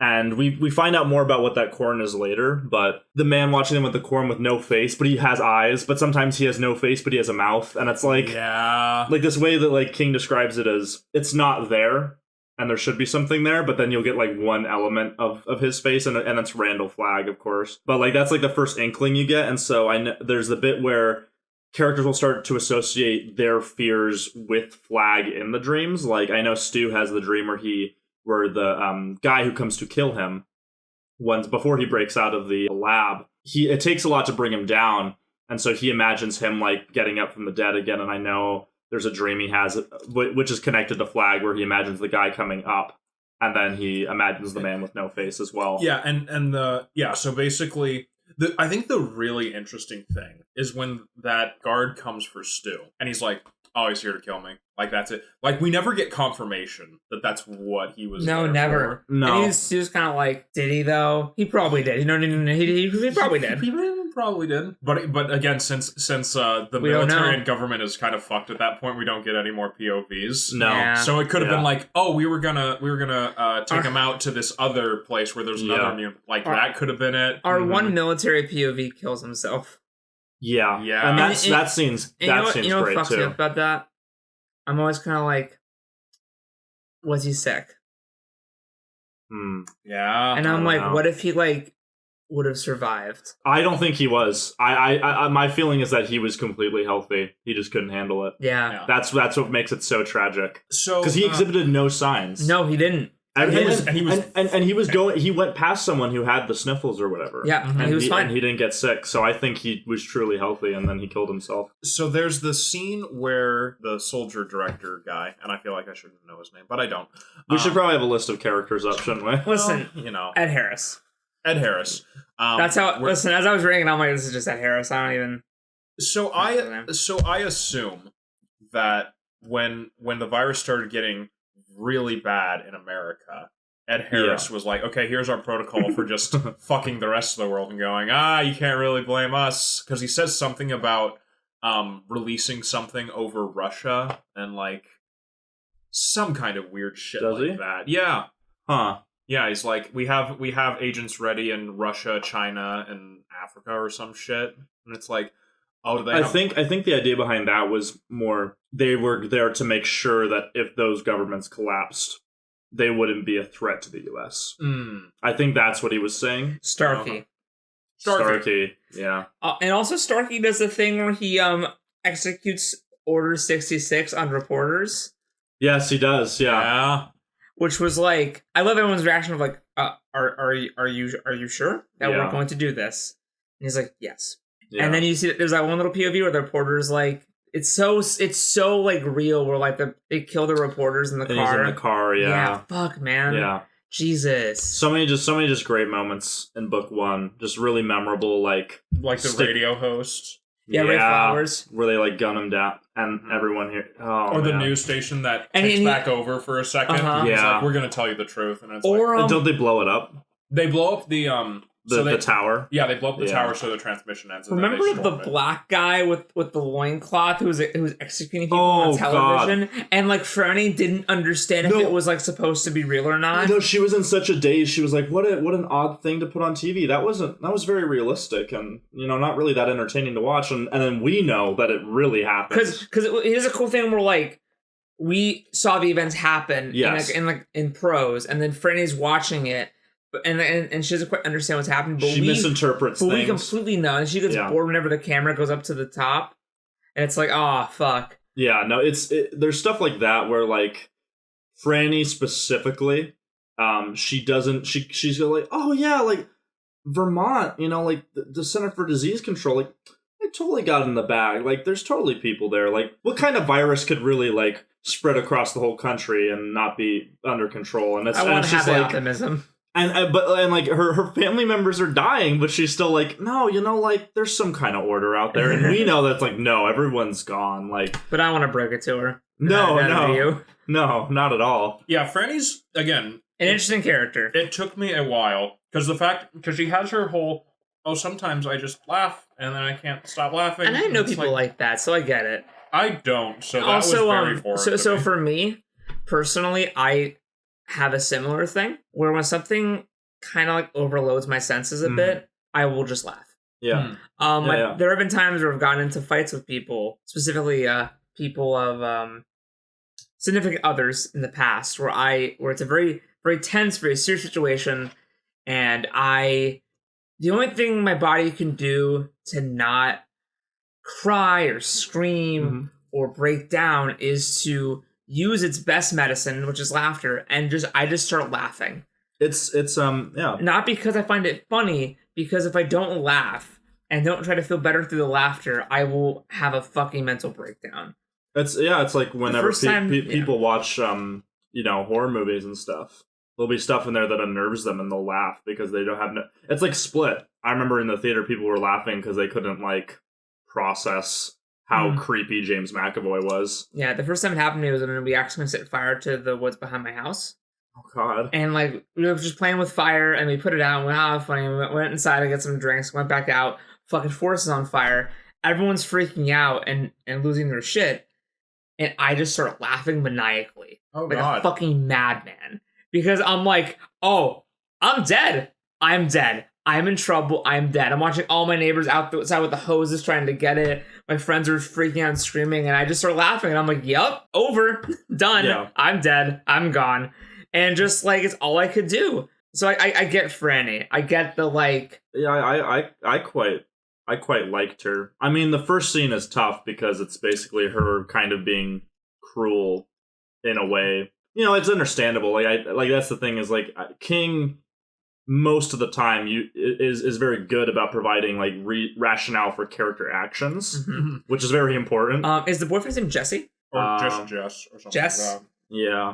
And we find out more about what that corn is later, but the man watching them with the corn with no face, but he has eyes, but sometimes he has no face, but he has a mouth. And it's like, like this way that like King describes it as it's not there. And there should be something there, but then you'll get like one element of his face, and it's Randall Flagg, of course. But like that's like the first inkling you get, and so I know there's the bit where characters will start to associate their fears with Flagg in the dreams. Like I know Stu has the dream where the guy who comes to kill him, once before he breaks out of the lab, it takes a lot to bring him down, and so he imagines him like getting up from the dead again. And I know there's a dream he has, which is connected to Flagg, where he imagines the guy coming up, and then he imagines the man with no face as well. Yeah, so basically, I think the really interesting thing is when that guard comes for Stu, and he's like, oh, he's here to kill me. Like, that's it. Like, we never get confirmation that that's what he was No, there never. for. No. And he was kind of like, did he, though? He probably did. He probably did. He probably did. But again, since the military and government is kind of fucked at that point, we don't get any more POVs. No. Yeah. So it could have been like, oh, we were gonna take him out to this other place where there's another mutant. Like, that could have been it. Our one military POV kills himself. Yeah. And that scene's great too. You know what fucks me up about that? I'm always kind of like, was he sick? Yeah. And I'm like, what if he like would have survived? I don't think he was. I my feeling is that he was completely healthy. He just couldn't handle it. Yeah. That's what makes it so tragic. So because he exhibited no signs. No, he didn't. He went past someone who had the sniffles or whatever. Yeah, and he was fine. And he didn't get sick, so I think he was truly healthy, and then he killed himself. So there's the scene where the soldier director guy, and I feel like I should know his name, but I don't. We should probably have a list of characters up, shouldn't we? Listen, Ed Harris. That's how. Listen, as I was reading, I'm like, this is just Ed Harris. I don't even. So I assume that when the virus started getting really bad in America, Ed Harris was like, okay, here's our protocol for just fucking the rest of the world and going, you can't really blame us. Because he says something about releasing something over Russia and like some kind of weird shit that. Yeah. Huh. Yeah, he's like, we have agents ready in Russia, China, and Africa or some shit. And it's like, oh, do they I think the idea behind that was more they were there to make sure that if those governments collapsed, they wouldn't be a threat to the U.S. I think that's what he was saying. Starkey. Starkey, yeah. And also Starkey does the thing where he executes Order 66 on reporters. Yes, he does, yeah. Which was like, I love everyone's reaction of like, are you sure that we're going to do this? And he's like, yes. Yeah. And then you see that there's that one little POV where the reporter's like, it's so like real where like they kill the reporters in the car. He's in the car, yeah. Yeah, fuck, man. Yeah. Jesus. So many just great moments in book one. Just really memorable, like the radio host. Yeah, Ray Flowers. Where they like gun him down and everyone here. Oh, the news station that takes back over for a second. Yeah. It's like, we're gonna tell you the truth. And it's don't they blow it up? They blow up the the tower. Yeah, they blow up the tower so the transmission ends. Remember the black guy with the loincloth who was executing people on television? God. And like Franny didn't understand if it was like supposed to be real or not. No, she was in such a daze. She was like, what an odd thing to put on TV. That was very realistic and not really that entertaining to watch. And then we know that it really happened. Because here's a cool thing where like we saw the events happen in prose, and then Franny's watching it. And she doesn't quite understand what's happening. But she misinterprets things. But we completely know. And she gets bored whenever the camera goes up to the top. And it's like, oh, fuck. Yeah, no, there's stuff like that where, like, Franny specifically, she's like, oh, yeah, like, Vermont, like, the Center for Disease Control, like, I totally got in the bag. Like, there's totally people there. Like, what kind of virus could really, like, spread across the whole country and not be under control? And I want to have that optimism. And like her family members are dying, but she's still like, no, like there's some kind of order out there, and we know that's like, no, everyone's gone. Like, but I want to break it to her. No, not at all. Yeah, Franny's again an interesting character. It took me a while because she has her whole sometimes I just laugh and then I can't stop laughing. And I know people like that, so I get it. I don't. So that also, was very foreign. So for me personally, I have a similar thing where when something kind of like overloads my senses a bit, I will just laugh. Yeah. There have been times where I've gotten into fights with people, specifically people of significant others in the past, where it's a very, very tense, very serious situation, and the only thing my body can do to not cry or scream or break down is to use its best medicine, which is laughter, and I just start laughing. It's Not because I find it funny, because if I don't laugh and don't try to feel better through the laughter, I will have a fucking mental breakdown. It's like whenever people watch horror movies and stuff, there'll be stuff in there that unnerves them and they'll laugh because they don't have it's like Split. I remember in the theater people were laughing because they couldn't like process how creepy James McAvoy was. Yeah, the first time it happened to me was when we actually set fire to the woods behind my house. Oh, God. And, like, we were just playing with fire, and we put it out, and went, funny. We went inside to get some drinks, went back out, fucking forest is on fire. Everyone's freaking out and losing their shit. And I just start laughing maniacally. Oh, like God. A fucking madman. Because I'm like, oh, I'm dead. I'm dead. I'm in trouble. I'm dead. I'm watching all my neighbors outside with the hoses trying to get it. My friends are freaking out and screaming, and I just start laughing. And I'm like, yep, over. Done. Yeah. I'm dead. I'm gone. And just, like, it's all I could do. So I get Franny. I get the, like... Yeah, I quite liked her. I mean, the first scene is tough because it's basically her kind of being cruel in a way. It's understandable. Like that's the thing is, like, King... most of the time is very good about providing like rationale for character actions, which is very important. Is the boyfriend's name Jesse? Or just Jess or something Jess? like that. Yeah.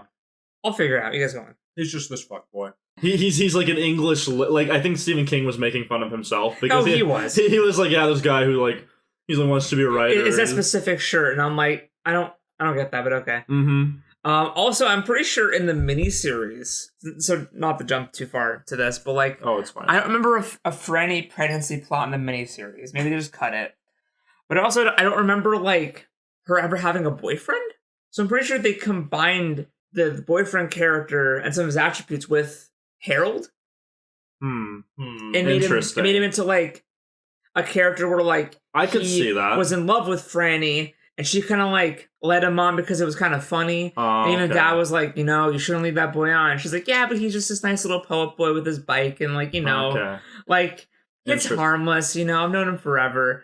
I'll figure it out. You guys go on. He's just this fuckboy. He's like an English, like I think Stephen King was making fun of himself because he was. He was like, yeah, this guy who like he wants to be a writer. It's that specific shirt, and I'm like, I don't get that, but okay. Also, I'm pretty sure in the miniseries, so not to jump too far to this, but like, Oh, it's fine. I don't remember a Franny pregnancy plot in the miniseries. Maybe they just cut it. But also, I don't remember like her ever having a boyfriend. So I'm pretty sure they combined the boyfriend character and some of his attributes with Harold. And It made him into like a character where like I could see that. Was in love with Franny, and she kind of like led him on because it was kind of funny. And even Dad was like, you shouldn't leave that boy on. And she's like, yeah, but he's just this nice little poet boy with his bike, and like like it's harmless. I've known him forever.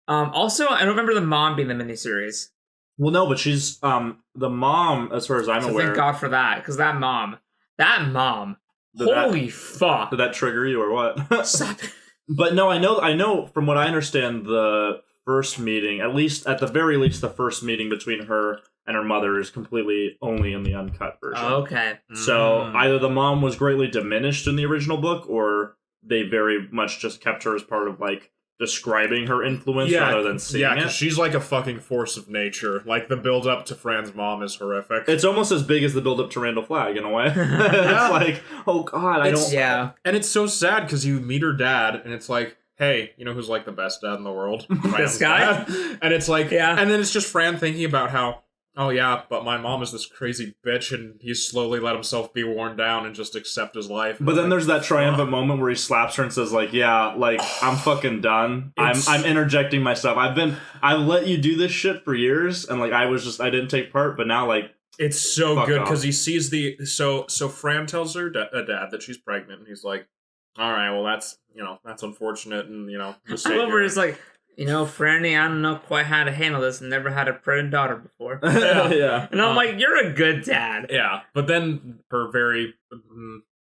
Also, I don't remember the mom being the miniseries. Well, no, but she's the mom, as far as I'm aware. Thank God for that, because that mom, holy fuck! Did that trigger you or what? Stop it. But no, I know from what I understand, the first meeting, at the very least, the first meeting between her and her mother is completely only in the uncut version. Okay. So either the mom was greatly diminished in the original book, or they very much just kept her as part of like describing her influence rather than seeing it. Because she's like a fucking force of nature. Like, the build-up to Fran's mom is horrific. It's almost as big as the build-up to Randall Flagg, in a way. It's like, oh god, I don't... Yeah. And it's so sad, because you meet her dad, and it's like, hey, you know who's like the best dad in the world? This guy? And it's like, yeah. And then it's just Fran thinking about how, oh yeah, but my mom is this crazy bitch, and he's slowly let himself be worn down and just accept his life. But then there's that triumphant moment where he slaps her and says, like, yeah, like, I'm fucking done. I'm interjecting myself. I've let you do this shit for years, and like I didn't take part, but now like it's so good because he sees so Fran tells her dad that she's pregnant, and he's like, all right, well that's unfortunate, and I love where it's like, Franny, I don't know quite how to handle this, and never had a pregnant daughter before. Yeah. And I'm like, you're a good dad. Yeah, but then her very,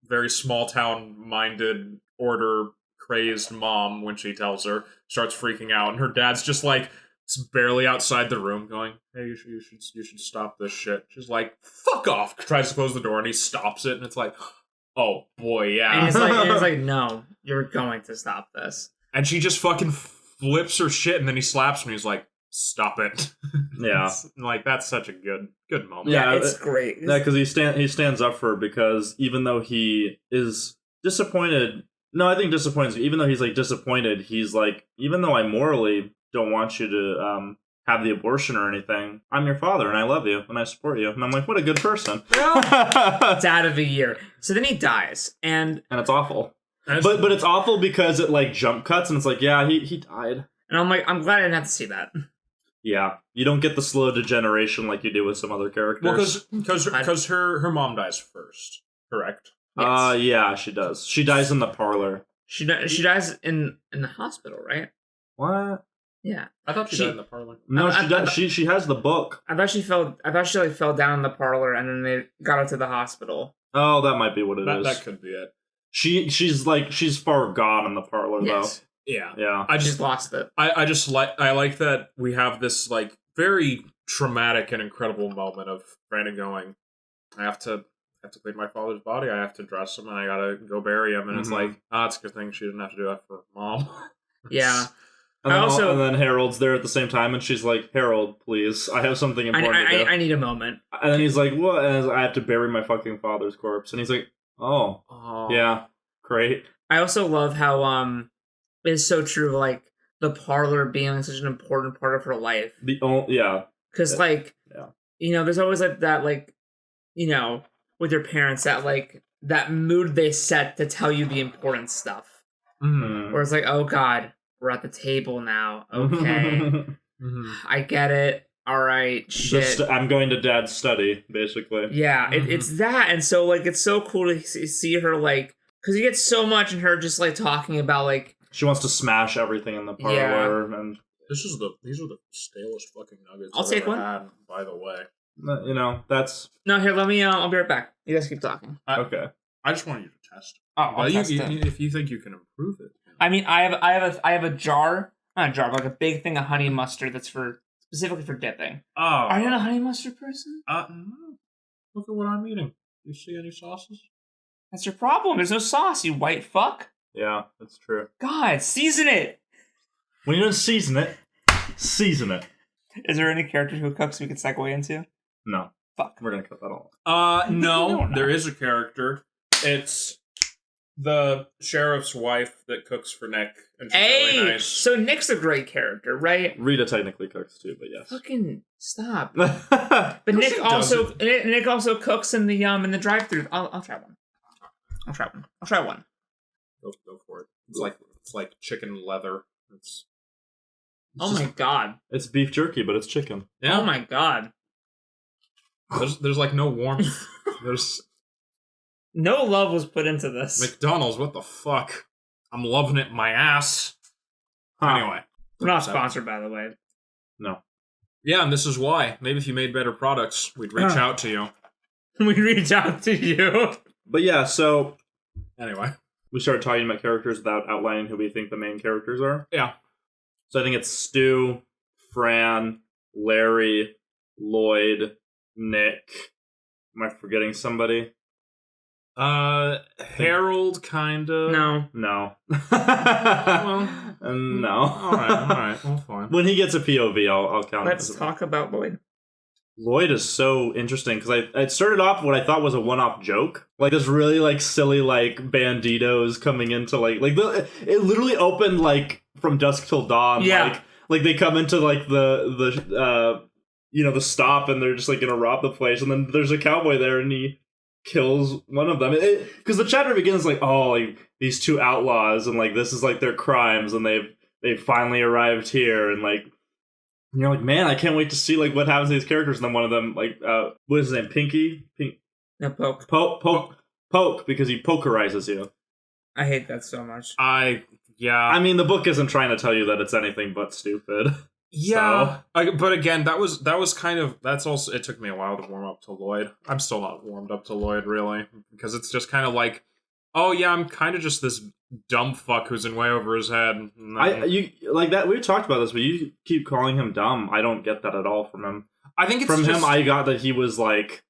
very small town minded, order crazed mom, when she tells her, starts freaking out, and her dad's just like barely outside the room, going, "Hey, you should stop this shit." She's like, "Fuck off!" Tries to close the door, and he stops it, and it's like, "Oh boy, yeah." And he's like, "No, you're going to stop this." And she just fucking flips her shit, and then he slaps me. He's like, "Stop it!" Yeah, like that's such a good moment. Yeah, it's great. Yeah, because he stands up for her, because even though he is disappointed, I think disappointed. Even though he's like disappointed, he's like, even though I morally don't want you to have the abortion or anything, I'm your father and I love you and I support you. And I'm like, what a good person. Dad of the year. So then he dies, and it's awful. But it's awful because it like jump cuts and it's like, yeah, he died. And I'm like, I'm glad I didn't have to see that. Yeah, you don't get the slow degeneration like you do with some other characters. Well, because her mom dies first, correct? Yes. Yeah, she does. She dies in the parlor. She dies in the hospital, right? What? Yeah, I thought she died in the parlor. No, she does. She has the book. I thought she like fell down in the parlor, and then they got her to the hospital. Oh, that might be what it is. That could be it. She's far gone in the parlor though. Yeah. I just lost it. I like that we have this like very traumatic and incredible moment of Brandon going, I have to clean my father's body. I have to dress him, and I gotta go bury him. And it's like, it's a good thing she didn't have to do that for mom. Yeah. And then Harold's there at the same time, and she's like, Harold, please, I have something important to do. I need a moment. And then he's like, what? And I have to bury my fucking father's corpse. And he's like, oh. Yeah, great. I also love how it's so true, like, the parlor being like, such an important part of her life. Because, there's always, like, that, like, with your parents, that, like, that mood they set to tell you the important stuff. Mm-hmm. Where it's like, oh, God, we're at the table now. Okay. I get it. All right, shit. I'm going to Dad's study, basically. Yeah, it's that. And so, like, it's so cool to see her, like, because you get so much in her just, like, talking about, like, she wants to smash everything in the parlor, and these are the stalest fucking nuggets I'll take one. Had, by the way. That's no. Here, let me. I'll be right back. You guys keep talking. Okay. I just want you to test. I'll test it. If you think you can improve it. I mean, I have a jar, not a jar, but like a big thing of honey mustard that's specifically for dipping. Oh, are you not a honey mustard person? No. Look at what I'm eating. You see any sauces? That's your problem. There's no sauce, you white fuck. Yeah, that's true. God, season it. When you don't season it, season it. Is there any character who cooks we could segue into? No. Fuck. We're gonna cut that all. No, there is a character. It's the sheriff's wife that cooks for Nick, and she's really nice. So Nick's a great character, right? Rita technically cooks too, but yes. Fucking stop. But Nick also cooks in the drive-thru. I'll try one. I'll try one. Go for it. It's like chicken leather. Oh my god. It's beef jerky, but it's chicken. Yeah. Oh my god. There's like no warmth. There's no love was put into this. McDonald's, what the fuck? I'm loving it in my ass. Anyway. We're not sponsored, by the way. No. Yeah, and this is why. Maybe if you made better products, we'd reach out to you. We'd reach out to you. But yeah, so anyway. We started talking about characters without outlining who we think the main characters are. Yeah. So I think it's Stu, Fran, Larry, Lloyd, Nick. Am I forgetting somebody? Harold, kinda. No. Well, no. Alright. Well, fine. When he gets a POV, I'll count it. Let's talk about Lloyd. Lloyd is so interesting because it started off what I thought was a one-off joke, like this really like silly like banditos coming into it literally opened like from dusk till dawn. Yeah, like they come into like the stop and they're just like gonna rob the place, and then there's a cowboy there and he kills one of them because the chapter begins like, oh, like these two outlaws and like this is like their crimes and they've finally arrived here, and like. And you're like, man, I can't wait to see like what happens to these characters. And then one of them, like, what is his name? Pinky? No, Poke. Poke, because he pokerizes you. I hate that so much. I mean, the book isn't trying to tell you that it's anything but stupid. Yeah, so. But again, that was kind of that's also. It took me a while to warm up to Lloyd. I'm still not warmed up to Lloyd really because it's just kind of like, oh yeah, I'm kind of just this dumb fuck who's in way over his head. You like that. We talked about this, but you keep calling him dumb. I don't get that at all from him. I think it's him. I got that he was like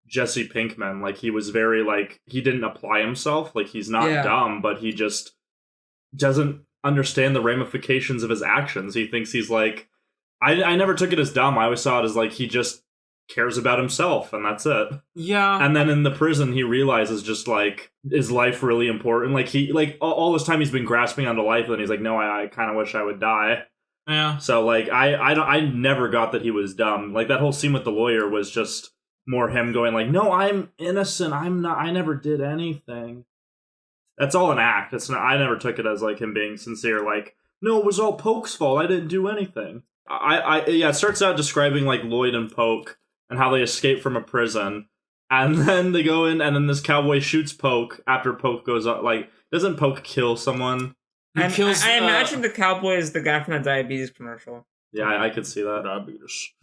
Jesse Pinkman. Like he was very like he didn't apply himself. Like he's not dumb, but he just doesn't understand the ramifications of his actions. He thinks he's like. I never took it as dumb. I always saw it as like he just cares about himself and that's it. Yeah. And then in the prison he realizes just like is life really important? Like he like all this time he's been grasping onto life and he's like, no, I kind of wish I would die. Yeah. So like I never got that he was dumb. Like that whole scene with the lawyer was just more him going like, no, I'm innocent. I never did anything. That's all an act. It's not. I never took it as like him being sincere. Like, no, it was all Poke's fault. I didn't do anything. It starts out describing like Lloyd and Poke and how they escape from a prison, and then they go in, and then this cowboy shoots Poke after Poke goes up. Like, doesn't Poke kill someone? I imagine the cowboy is the guy from the diabetes commercial. Yeah, I could see that.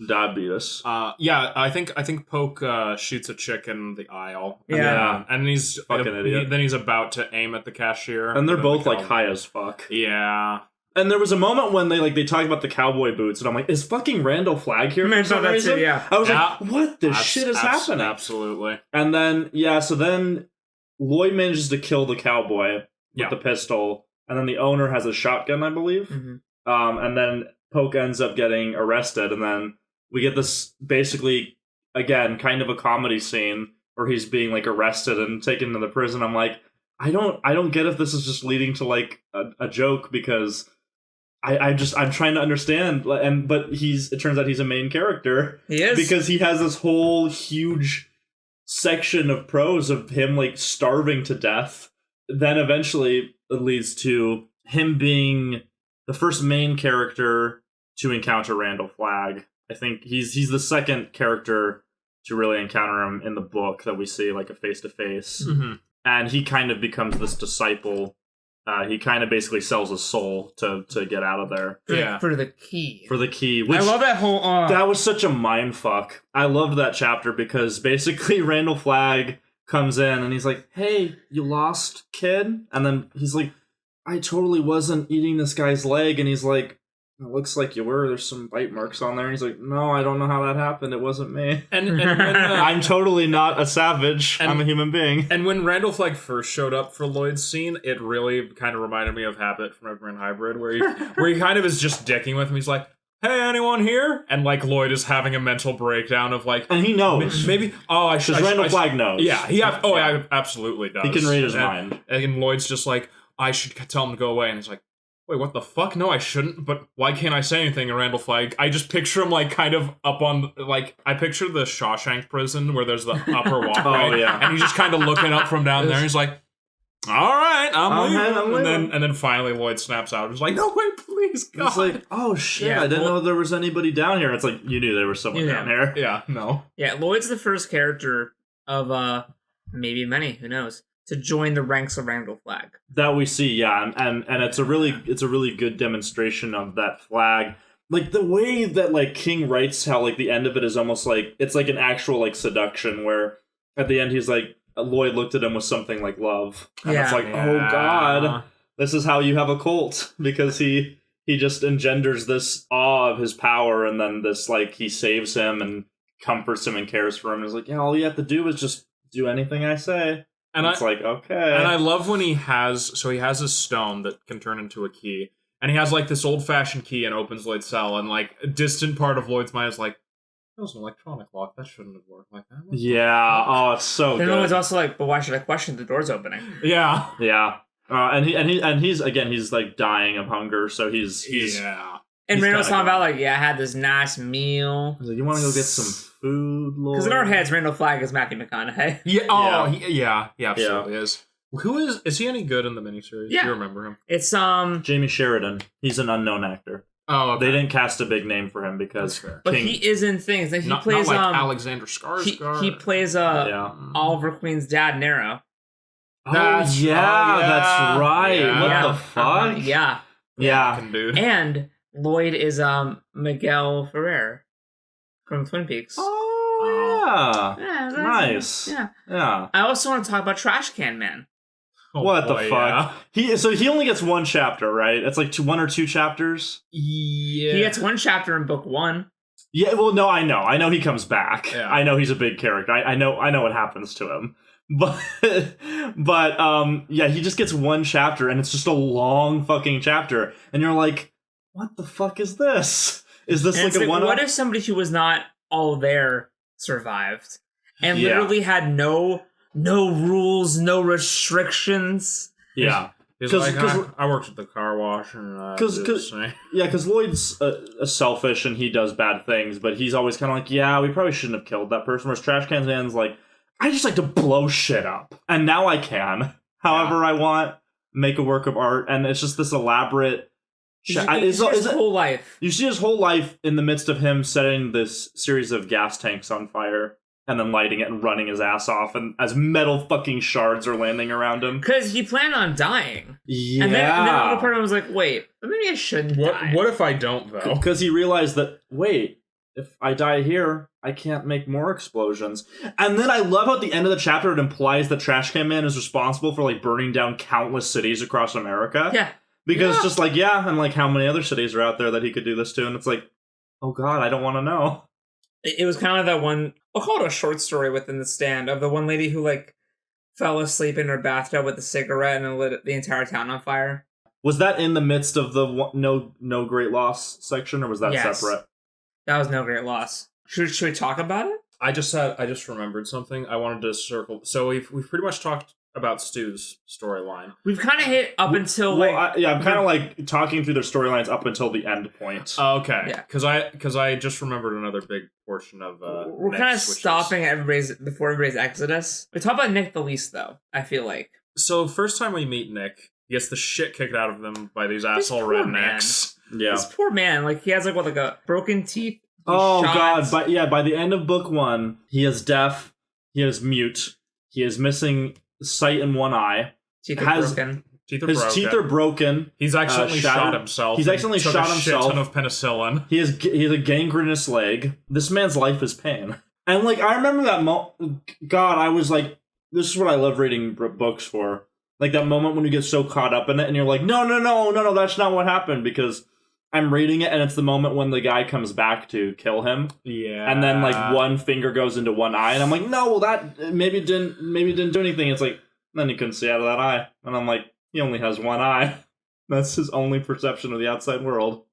Diabetes. Yeah, I think Poke shoots a chick in the aisle. Yeah, and he's fucking idiot. Then he's about to aim at the cashier, and they're both like high as fuck. Yeah. And there was a moment when they talk about the cowboy boots, and I'm like, is fucking Randall Flagg here for some reason? I was like, what the shit is happening? Absolutely. And then, so then Lloyd manages to kill the cowboy with the pistol, and then the owner has a shotgun, I believe. Mm-hmm. And then Poke ends up getting arrested, and then we get this basically, again, kind of a comedy scene where he's being like arrested and taken to the prison. I'm like, I don't get if this is just leading to like a joke, because I'm trying to understand, but it turns out he's a main character. He is, because he has this whole huge section of prose of him like starving to death. Then eventually it leads to him being the first main character to encounter Randall Flagg. I think he's the second character to really encounter him in the book that we see like a face to face, and he kind of becomes this disciple. He kind of basically sells his soul to get out of there. For the key. For the key. Which, I love that whole... That was such a mindfuck. I loved that chapter because basically Randall Flagg comes in and he's like, hey, you lost, kid? And then he's like, I totally wasn't eating this guy's leg. And he's like, it looks like you were. There's some bite marks on there. And he's like, no, I don't know how that happened. It wasn't me. And when, I'm totally not a savage. I'm a human being. And when Randall Flagg first showed up for Lloyd's scene, it really kind of reminded me of Habit from Evergreen Hybrid, where he kind of is just dicking with him. He's like, hey, anyone here? And like Lloyd is having a mental breakdown of like, and he knows. maybe. Oh, I should. Because Randall Flagg knows. Yeah, I absolutely does. He can read his mind. And Lloyd's just like, I should tell him to go away. And he's like, wait, what the fuck? No, I shouldn't. But why can't I say anything? And Randall Flagg, I just picture him like kind of up on, like, I picture the Shawshank prison where there's the upper walkway. Oh, yeah. And he's just kind of looking up from down there. He's like, all right, I'm leaving. And then finally Lloyd snaps out. He's like, no, wait, please, God. It's like, oh shit, I didn't know there was anybody down here. It's like, you knew there was someone down here. Yeah, no. Yeah, Lloyd's the first character of, maybe many, who knows, to join the ranks of Randall Flagg. That we see, yeah, and it's a really good demonstration of that flag. Like the way that like King writes how like the end of it is almost like it's like an actual like seduction where at the end he's like Lloyd looked at him with something like love. And it's like, oh God, this is how you have a cult, because he just engenders this awe of his power, and then this like he saves him and comforts him and cares for him. He's like, yeah, all you have to do is just do anything I say. And it's like, okay. And I love when he has a stone that can turn into a key. And he has like this old fashioned key and opens Lloyd's cell, and like a distant part of Lloyd's mind is like, that was an electronic lock. That shouldn't have worked like that. Yeah. Oh, it's so good. And it's also like, but why should I question the door's opening? Yeah. Yeah. And he's like dying of hunger, so he's And Randall's talking about like, I had this nice meal. He's like, you want to go get some food, Lord? Because in our heads, Randall Flagg is Matthew McConaughey. Yeah. Oh, yeah. He absolutely is. Who is he any good in the miniseries? Yeah. Do you remember him? It's Jamie Sheridan. He's an unknown actor. Oh, okay. They didn't cast a big name for him because but he is in things. He plays not like Alexander Skarsgård. He plays Oliver Queen's dad, Nero. That's right. Yeah. What the fuck? Yeah. Dude. And Lloyd is Miguel Ferrer from Twin Peaks. Oh yeah. Nice. Yeah. I also want to talk about Trash Can Man. Oh, what the fuck? Yeah. He only gets one chapter, right? It's like 1 or 2 chapters. Yeah, he gets one chapter in book 1. Yeah, well, no, I know he comes back. Yeah. I know he's a big character. I know what happens to him. But he just gets one chapter, and it's just a long fucking chapter, and you're like, what the fuck is this? Is this like a one? What if somebody who was not all there survived and literally had no rules, no restrictions? Yeah. He's like, I worked at the car wash, and because Lloyd's selfish and he does bad things, but he's always kind of like, yeah, we probably shouldn't have killed that person. Whereas Trash Can Man's like, I just like to blow shit up, and now I can, however I want, make a work of art, and it's just this elaborate. His whole life. You see his whole life in the midst of him setting this series of gas tanks on fire and then lighting it and running his ass off, and as metal fucking shards are landing around him. Because he planned on dying. Yeah. And then the little part of him was like, wait, but maybe I shouldn't die. What if I don't, though? Because he realized that, wait, if I die here, I can't make more explosions. And then I love how at the end of the chapter it implies that Trash Can Man is responsible for like burning down countless cities across America. Yeah. Because just like, and like how many other cities are out there that he could do this to? And it's like, oh God, I don't want to know. It was kind of that one, I'll call it a short story within the stand, of the one lady who like fell asleep in her bathtub with a cigarette and lit the entire town on fire. Was that in the midst of the no great loss section, or was that separate? That was No Great Loss. Should we talk about it? I just remembered something. I wanted to circle. So we've pretty much talked about Stu's storyline. We've kind of hit up until I'm kind of like talking through their storylines up until the end point. Okay. Yeah. Because I just remembered another big portion of. We're kind of stopping before everybody's exodus. We talk about Nick the least, though. I feel like. So first time we meet Nick, he gets the shit kicked out of him by these asshole rednecks. Yeah. This poor man, like he has like a broken teeth. Oh God! But by the end of book 1, he is deaf. He is mute. He is missing sight in one eye. Teeth are broken. His teeth are broken. He's accidentally shot himself. He's accidentally shot himself. Shit ton of penicillin. He has a gangrenous leg. This man's life is pain. And like I remember that God, I was like, this is what I love reading books for. Like that moment when you get so caught up in it, and you're like, no, that's not what happened, because I'm reading it, and it's the moment when the guy comes back to kill him. Yeah. And then like one finger goes into one eye, and I'm like, no, well that maybe didn't do anything. It's like, then he couldn't see out of that eye. And I'm like, he only has one eye. That's his only perception of the outside world.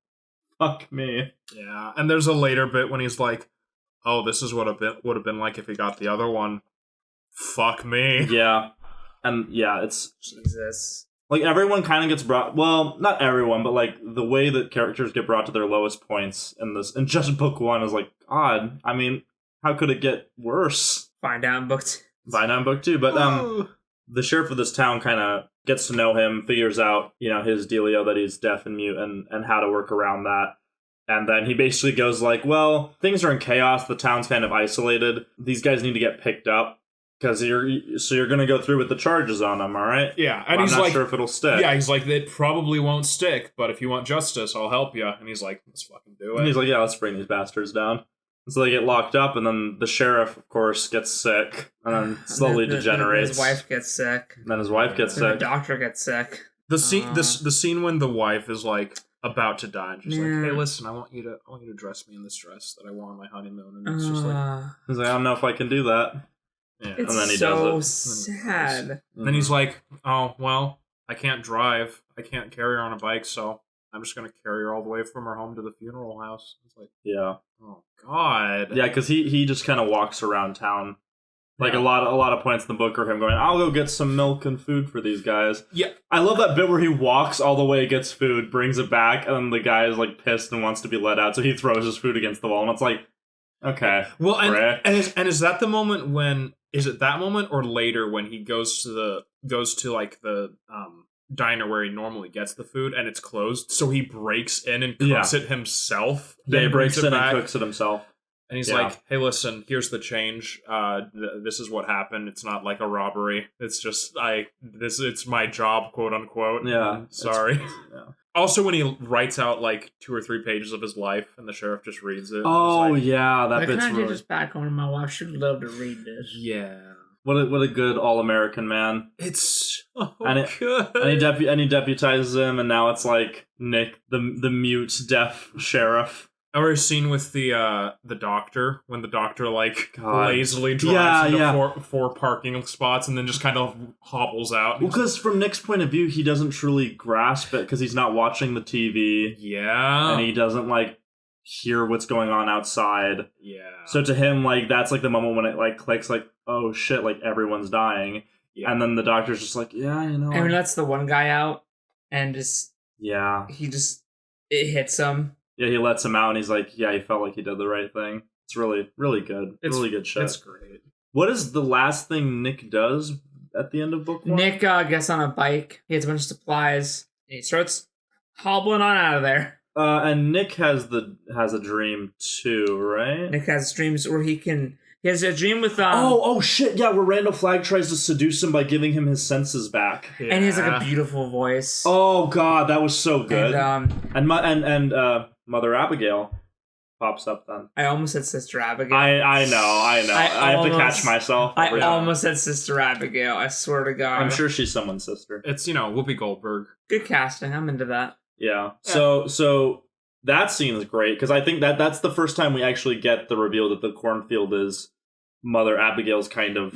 Fuck me. Yeah, and there's a later bit when he's like, "Oh, this is what it would have been like if he got the other one." Fuck me. Yeah. And yeah, it's Jesus. like everyone kind of gets brought. Well, not everyone, but like the way that characters get brought to their lowest points in just book one is like odd. I mean, how could it get worse? Find out in book 2. Find out in book 2, but the sheriff of this town kind of gets to know him, figures out, his dealio that he's deaf and mute and how to work around that. And then he basically goes like, well, things are in chaos. The town's kind of isolated. These guys need to get picked up because you're going to go through with the charges on them, all right? Yeah, and well, he's I'm not like, sure if it'll stick. Yeah, he's like, it probably won't stick, but if you want justice, I'll help you. And he's like, let's fucking do it. And he's like, yeah, let's bring these bastards down. And so they get locked up, and then the sheriff, of course, gets sick, and then slowly degenerates. His wife gets sick. And then his wife gets The sick. doctor gets sick. The scene, the scene when the wife is like about to die, and she's like, "Hey, listen, I want you to dress me in this dress that I wore on my honeymoon," and it's just like, he's like, I don't know if I can do that. yeah. It's and then he so does it. sad. And then he's like, "Oh well, I can't drive. I can't carry her on a bike, so I'm just gonna carry her all the way from her home to the funeral house." It's like, Yeah. oh god. Yeah, because he just kind of walks around town. Like Yeah. a lot of points in the book are him going, I'll go get some milk and food for these guys. Yeah. I love that bit where he walks all the way, gets food, brings it back, and then the guy is like pissed and wants to be let out, so he throws his food against the wall, and it's like, okay. Well, prick. and is that the moment when is it that moment or later when he goes to the diner where he normally gets the food and it's closed, so he breaks in and cooks it himself. Yeah, he then breaks brings in back, and cooks it himself. and he's Yeah. like, "Hey, listen, here's the change. This is what happened. It's not like a robbery. It's just it's my job, quote unquote. Yeah. Sorry." Yeah. Also, when he writes out like 2 or 3 pages of his life, and the sheriff just reads it. Oh, and he's like, yeah, that Why bit's can't I really... just back home to my wife? She'd love to read this. yeah, What a good all-American man. it's so And good. And he deputizes him, and now it's like Nick, the mute, deaf sheriff. Or a scene with the doctor when the doctor like God. lazily drives into Yeah. four parking spots and then just kind of hobbles out. Well, because from Nick's point of view, he doesn't truly grasp it because he's not watching the TV, Yeah, and he doesn't like hear what's going on outside. yeah. So to him, like that's like the moment when it like clicks, like oh shit, like everyone's dying, Yeah. and then the doctor's just like, yeah, And he lets the one guy out, and yeah, it hits him. yeah, he lets him out, and he's like, yeah, he felt like he did the right thing. It's really, really good. It's really good shit. That's great. What is the last thing Nick does at the end of book one? Nick gets on a bike. He has a bunch of supplies. And he starts hobbling on out of there. And Nick has a dream too, right? Nick has dreams where he has a dream with Oh shit, yeah, where Randall Flagg tries to seduce him by giving him his senses back. Yeah. and he has like a beautiful voice. Oh god, that was so good. And And Mother Abigail pops up then. I almost said Sister Abigail. I know. I have to catch myself. I almost said Sister Abigail. I swear to God. I'm sure she's someone's sister. It's Whoopi Goldberg. Good casting. I'm into that. Yeah. So that scene is great because I think that's the first time we actually get the reveal that the cornfield is Mother Abigail's kind of.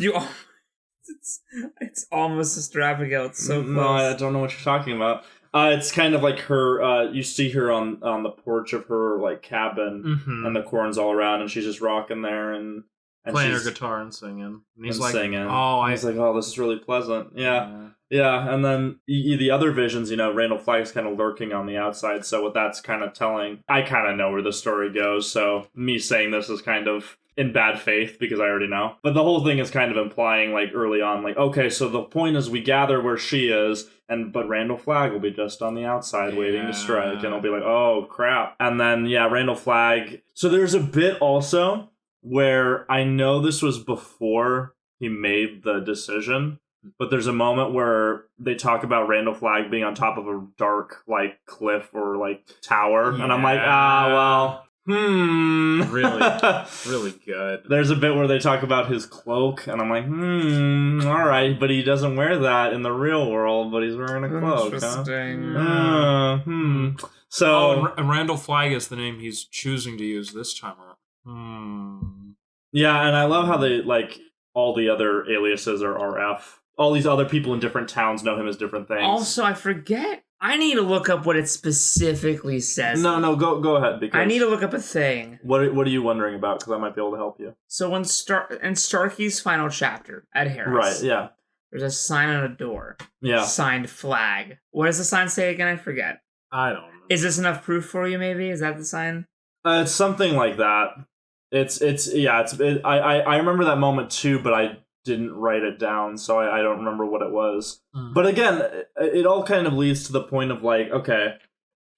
It's almost Sister Abigail. It's so close. No, I don't know what you're talking about. It's kind of like her. You see her on the porch of her like cabin, Mm-hmm. and the corn's all around, and she's just rocking there and Playing her she's guitar and singing. And he's and like, singing. "Oh, he's like, oh, this is really pleasant." Yeah, and then the other visions, Randall Flagg's kind of lurking on the outside. So what that's kind of telling, I kind of know where the story goes. So me saying this is kind of in bad faith because I already know. But the whole thing is kind of implying, like early on, like okay, so the point is we gather where she is, but Randall Flagg will be just on the outside waiting to strike, and it'll be like, oh crap. And then Randall Flagg. So there's a bit also where I know this was before he made the decision. But there's a moment where they talk about Randall Flagg being on top of a dark, like, cliff or, like, tower. And I'm like, Really, really good. There's a bit where they talk about his cloak, and I'm like, all right, but he doesn't wear that in the real world, but he's wearing a cloak, Interesting. huh? So... and Randall Flagg is the name he's choosing to use this time around. Yeah, and I love how they, like, all the other aliases are RF. All these other people in different towns know him as different things. Also, I forget I need to look up what it specifically says. No, go ahead. Because I need to look up a thing. What are you wondering about? Because I might be able to help you. So in Starkey's final chapter at Harris, right? Yeah. There's a sign on a door. Yeah. Signed flag. What does the sign say again? I forget. I don't know. Is this enough proof for you? Maybe is that the sign? It's something like that. I remember that moment too, but I didn't write it down, so I don't remember what it was. But again, it all kind of leads to the point of like, okay,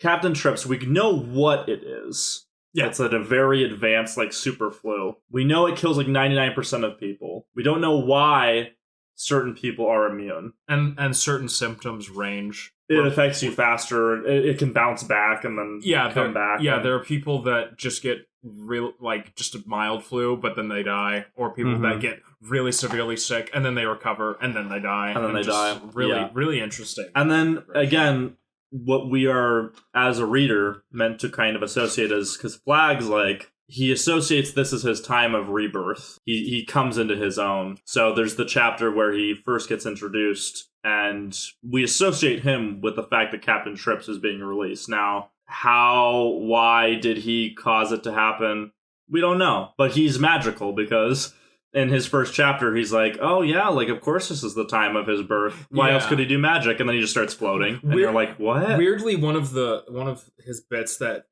Captain Trips, we know what it is. Yeah. It's at a very advanced, like, super flu. We know it kills like 99% of people. We don't know why certain people are immune. And certain symptoms range. It affects you faster. It can bounce back and then come back. Yeah, there are people that just get just a mild flu, but then they die, or people that get really severely sick and then they recover and then they die. And then they die. Really interesting. And then again, what we are as a reader meant to kind of associate as, because Flag's like, he associates this as his time of rebirth. He comes into his own. So there's the chapter where he first gets introduced, and we associate him with the fact that Captain Trips is being released. Now, why did he cause it to happen? We don't know. But he's magical, because in his first chapter, he's like, oh yeah, like, of course this is the time of his birth. Why else could he do magic? And then he just starts floating. And you're like, what? Weirdly, one of his bits that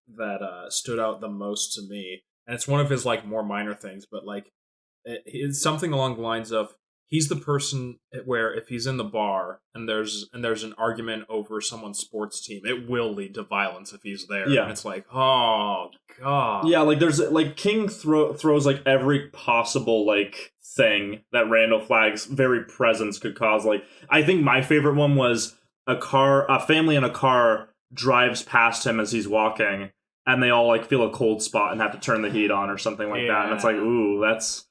stood out the most to me, and it's one of his like more minor things, but like it's something along the lines of, he's the person where if he's in the bar and there's an argument over someone's sports team, it will lead to violence if he's there. Yeah. And it's like, oh god. Yeah, like there's like King throws like every possible like thing that Randall Flagg's very presence could cause. Like, I think my favorite one was a family in a car drives past him as he's walking, and they all like feel a cold spot and have to turn the heat on or something like that. And it's like, ooh, that's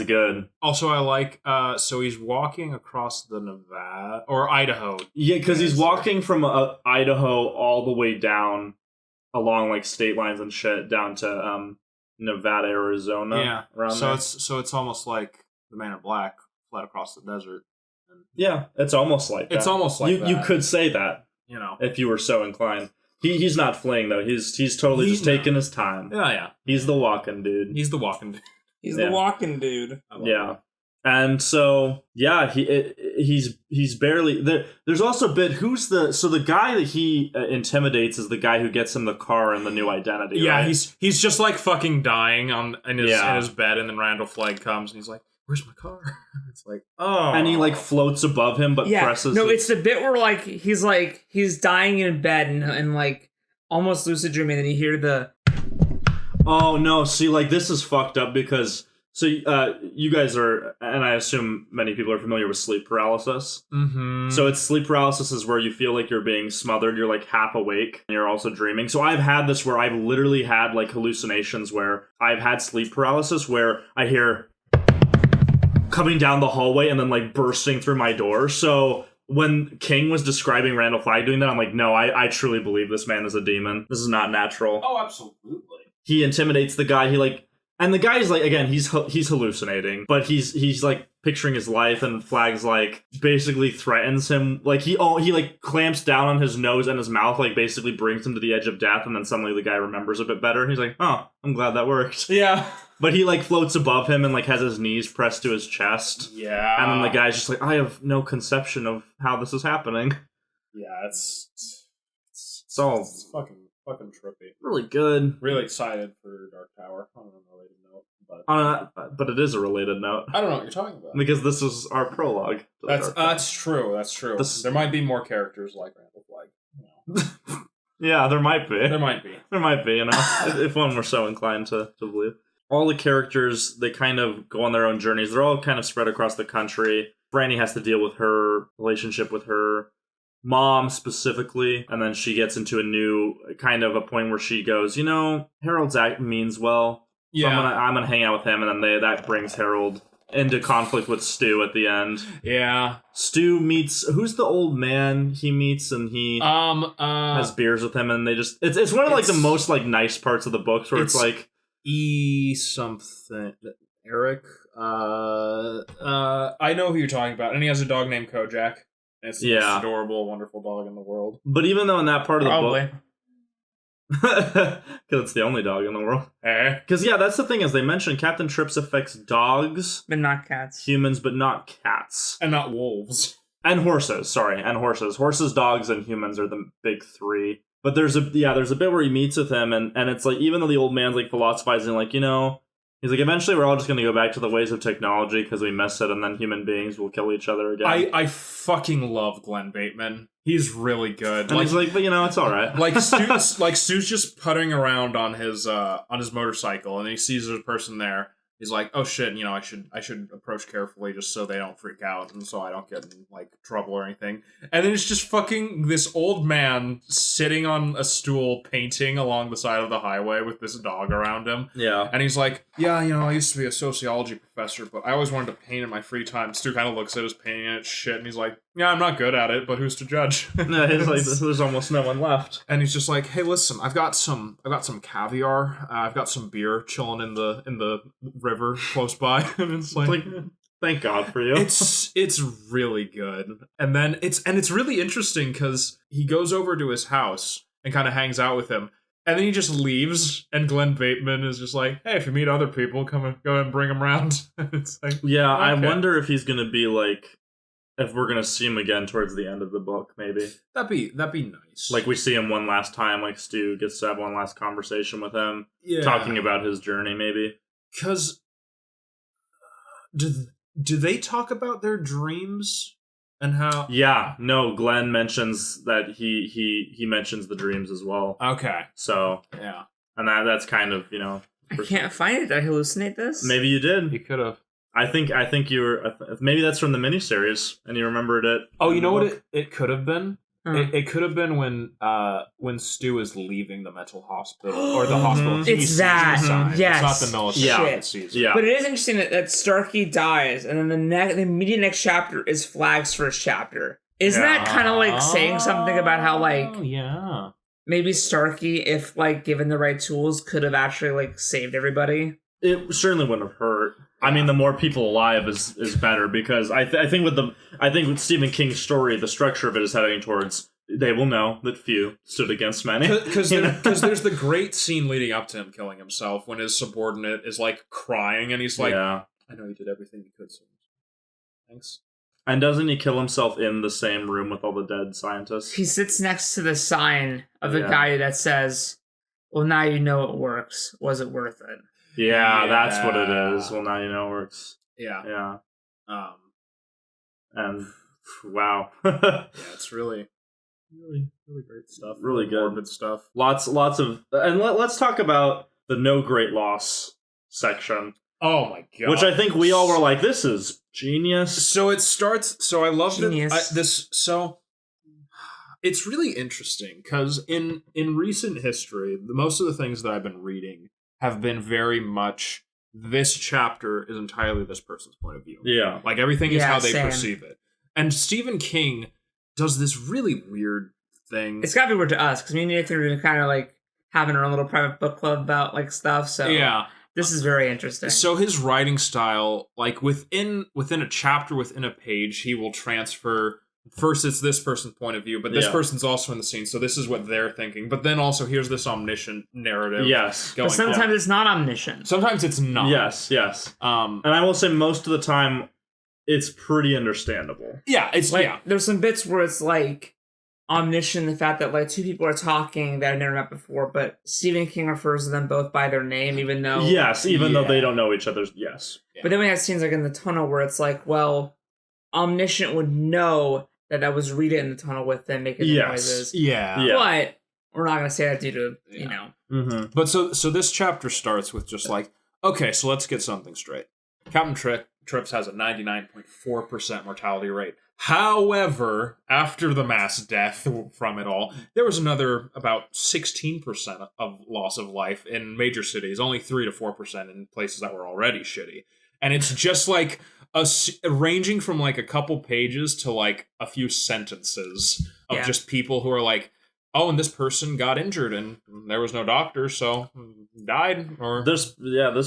good. Also, I like, so he's walking across the Nevada or Idaho. Yeah, because he's walking from Idaho all the way down along like state lines and shit down to Nevada, Arizona. Yeah, around so there. it's almost like the Man in Black fled across the desert. Yeah, it's almost like that. It's almost like that. You could say that, you know, if you were so inclined. He's not fleeing though. He's totally just taking his time. Yeah. He's the walking dude. He's the walking dude. He's the walking dude. Yeah. And so, yeah, he's barely there. There's also a bit, the guy that he intimidates is the guy who gets him the car and the new identity. Yeah, right? he's just like fucking dying in his bed, and then Randall Flagg comes and he's like, "Where's my car?" It's like, oh, and he like floats above him, but presses. No, it's the bit where he's dying in bed and like almost lucid dreaming, and you hear the. Oh no! See, like this is fucked up because you guys are, and I assume many people are familiar with sleep paralysis. Mm-hmm. So it's sleep paralysis is where you feel like you're being smothered. You're like half awake, and you're also dreaming. So I've had this where I've literally had like hallucinations where I've had sleep paralysis where I hear coming down the hallway and then like bursting through my door. So when King was describing Randall Flagg doing that, I'm like, no, I truly believe this man is a demon. This is not natural. Oh, absolutely. He intimidates the guy. And the guy's like, again, he's hallucinating, but he's like picturing his life, and Flagg's like basically threatens him. Like he like clamps down on his nose and his mouth, like basically brings him to the edge of death, and then suddenly the guy remembers a bit better. He's like, oh, I'm glad that worked. Yeah. But he like floats above him and like has his knees pressed to his chest. Yeah. And then the guy's just like, I have no conception of how this is happening. Yeah, it's fucking trippy. Really good. Really excited for Dark Tower on a related note, but it is a related note. I don't know what you're talking about. Because this is our prologue. That's true. That's true. There might be more characters like Randall Flagg. You know. Yeah, there might be. There might be. You know, if one were so inclined to believe. All the characters, they kind of go on their own journeys. They're all kind of spread across the country. Franny has to deal with her relationship with her mom specifically, and then she gets into a new kind of a point where she goes, you know, Harold's act means well. So I'm gonna hang out with him, and then that brings Harold into conflict with Stu at the end. Yeah. Stu meets who's the old man he meets, and he has beers with him, and they just it's one of like the most like nice parts of the books where it's like something Eric. I know who you're talking about, and he has a dog named Kojak. It's the most adorable, wonderful dog in the world. But even though in that part of the Probably. book, because it's the only dog in the world. Because that's the thing is they mentioned Captain Trips affects dogs, But not cats. humans, but not cats And not wolves. and horses. Sorry, and horses. Horses, dogs, and humans are the big three. But there's a bit where he meets with him, and it's like even though the old man's like philosophizing, like he's like eventually we're all just gonna go back to the ways of technology because we miss it, and then human beings will kill each other again. I fucking love Glenn Bateman. He's really good. And he's like, but it's all right. Stu's just putting around on his motorcycle, and he sees there's a person there. He's like, oh shit, I should approach carefully just so they don't freak out and so I don't get in like trouble or anything. And then it's just fucking this old man sitting on a stool painting along the side of the highway with this dog around him. Yeah. And he's like, yeah, I used to be a sociology professor, but I always wanted to paint in my free time. Stu kind of looks at his painting and it's shit, and he's like, yeah, I'm not good at it, but who's to judge? Yeah, he's like, there's almost no one left. And he's just like, hey, listen, I've got some caviar. I've got some beer chilling in the river close by. And it's like thank God for you. It's really good. And then it's really interesting because he goes over to his house and kind of hangs out with him. And then he just leaves, and Glenn Bateman is just like, hey, if you meet other people, go and bring them around. It's like, yeah, okay. I wonder if he's gonna be like, if we're gonna see him again towards the end of the book, maybe. That'd be nice. Like we see him one last time, like Stu gets to have one last conversation with him, talking about his journey, maybe. Because do they talk about their dreams and how? Yeah, no. Glenn mentions that he mentions the dreams as well. Okay, so yeah, and that's kind of I can't find it. Did I hallucinate this? Maybe you did. You could have. I think you were. Maybe that's from the miniseries, and you remembered it. Oh, you know what it could have been? It could have been when Stu is leaving the mental hospital or the hospital. It's that. Yes. It's not the military season. Yeah. But it is interesting that Starkey dies, and then the immediate next chapter is Flag's first chapter. Isn't that kind of like saying something about how maybe Starkey, if like given the right tools, could have actually like saved everybody? It certainly wouldn't have hurt. I mean, the more people alive is better, because I think with Stephen King's story, the structure of it is heading towards they will know that few stood against many. Because there's the great scene leading up to him killing himself when his subordinate is like crying and he's like, I know you did everything you could, so thanks. And doesn't he kill himself in the same room with all the dead scientists? He sits next to the sign of the guy that says, well, now you know it works. Was it worth it? Yeah, that's what it is. Well, now you know it works. Yeah. And wow. It's really great stuff. Really good. Morbid stuff. Lots of, and let's talk about the no great loss section. Oh my god! Which I think we all were like, this is genius. So it starts. So I love this. So it's really interesting because in recent history, most of the things that I've been reading have been very much this chapter is entirely this person's point of view. Yeah. Like everything is how they same. perceive it. And Stephen King does this really weird thing. It's gotta be weird to us because me and Nathan are kind of like having our own little private book club about like stuff. So this is very interesting. So his writing style, like within a chapter, within a page, he will transfer. First, it's this person's point of view, but this person's also in the scene, so this is what they're thinking. But then also, here's this omniscient narrative. Yes. But sometimes it's not omniscient. Sometimes it's not. Yes. And I will say most of the time, it's pretty understandable. Yeah, it's there's some bits where it's like omniscient, the fact that like two people are talking that I've never met before, but Stephen King refers to them both by their name, even though though they don't know each other. Yes. Yeah. But then we have scenes like in the tunnel where it's like, well, omniscient would know that I was reading in the tunnel with them making the noises. Yeah. But we're not going to say that due to, you know. Mm-hmm. But so this chapter starts with just like, okay, so let's get something straight. Captain Trips has a 99.4% mortality rate. However, after the mass death from it all, there was another about 16% of loss of life in major cities, only 3 to 4% in places that were already shitty. And it's just like ranging from like a couple pages to like a few sentences of just people who are like, oh, and this person got injured and there was no doctor, so died. Or this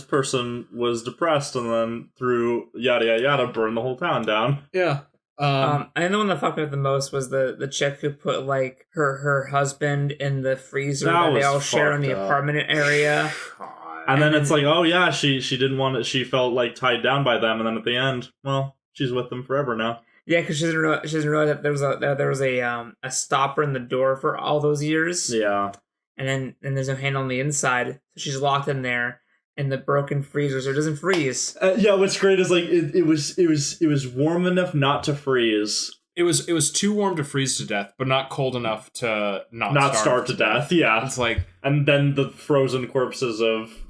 person was depressed and then through yada yada yada burned the whole town down. Yeah. I think the one that fucked me up the most was the chick who put like her husband in the freezer that they all share in the apartment area. And then it's like, oh yeah, she didn't want it. She felt like tied down by them, and then at the end, well, she's with them forever now. Yeah, because she doesn't realize that there was a stopper in the door for all those years. Yeah, and there's no handle on the inside, so she's locked in there in the broken freezer, so it doesn't freeze. Yeah, what's great is like it was warm enough not to freeze. It was too warm to freeze to death, but not cold enough to not starve to death. Yeah, it's like, and then the frozen corpses of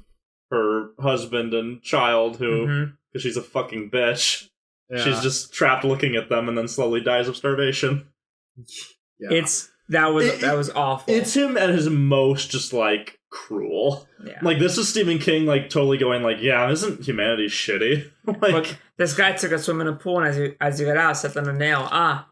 her husband and child, who because she's a fucking bitch, she's just trapped looking at them, and then slowly dies of starvation. Yeah. That was awful. It's him at his most just like cruel. Yeah. Like this is Stephen King like totally going like, yeah, isn't humanity shitty? Like, but this guy took a swim in a pool, and as he got out, stepped on a nail.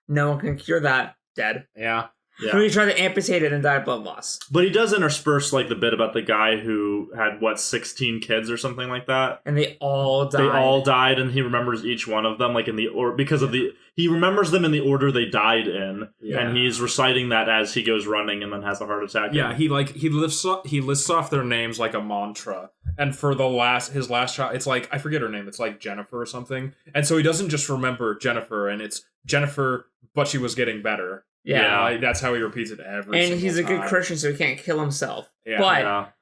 No one can cure that. Dead. Yeah. So he tried to amputate it and died of blood loss. But he does intersperse like the bit about the guy who had 16 kids or something like that, and they all died. They all died, and he remembers each one of them like in the because of he remembers them in the order they died in, and he's reciting that as he goes running, and then has a heart attack. Yeah, he lists off their names like a mantra, and for his last child, it's like I forget her name. It's like Jennifer or something, and so he doesn't just remember Jennifer, and it's Jennifer, but she was getting better. Yeah, like, that's how he repeats it every single time. And he's a good Christian, so he can't kill himself. Yeah, but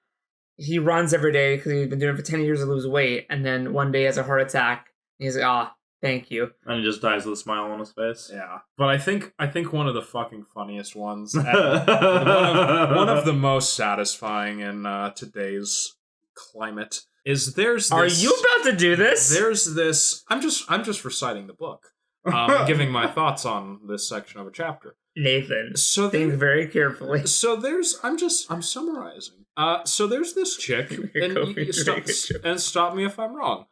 he runs every day because he's been doing it for 10 years to lose weight, and then one day he has a heart attack. And he's like, thank you. And he just dies with a smile on his face. Yeah. But I think one of the fucking funniest ones, one of the most satisfying in today's climate, is there's this... Are you about to do this? There's this... I'm just reciting the book. Giving my thoughts on this section of a chapter. Nathan, so think very carefully. So I'm summarizing. So there's this chick, and stop me if I'm wrong.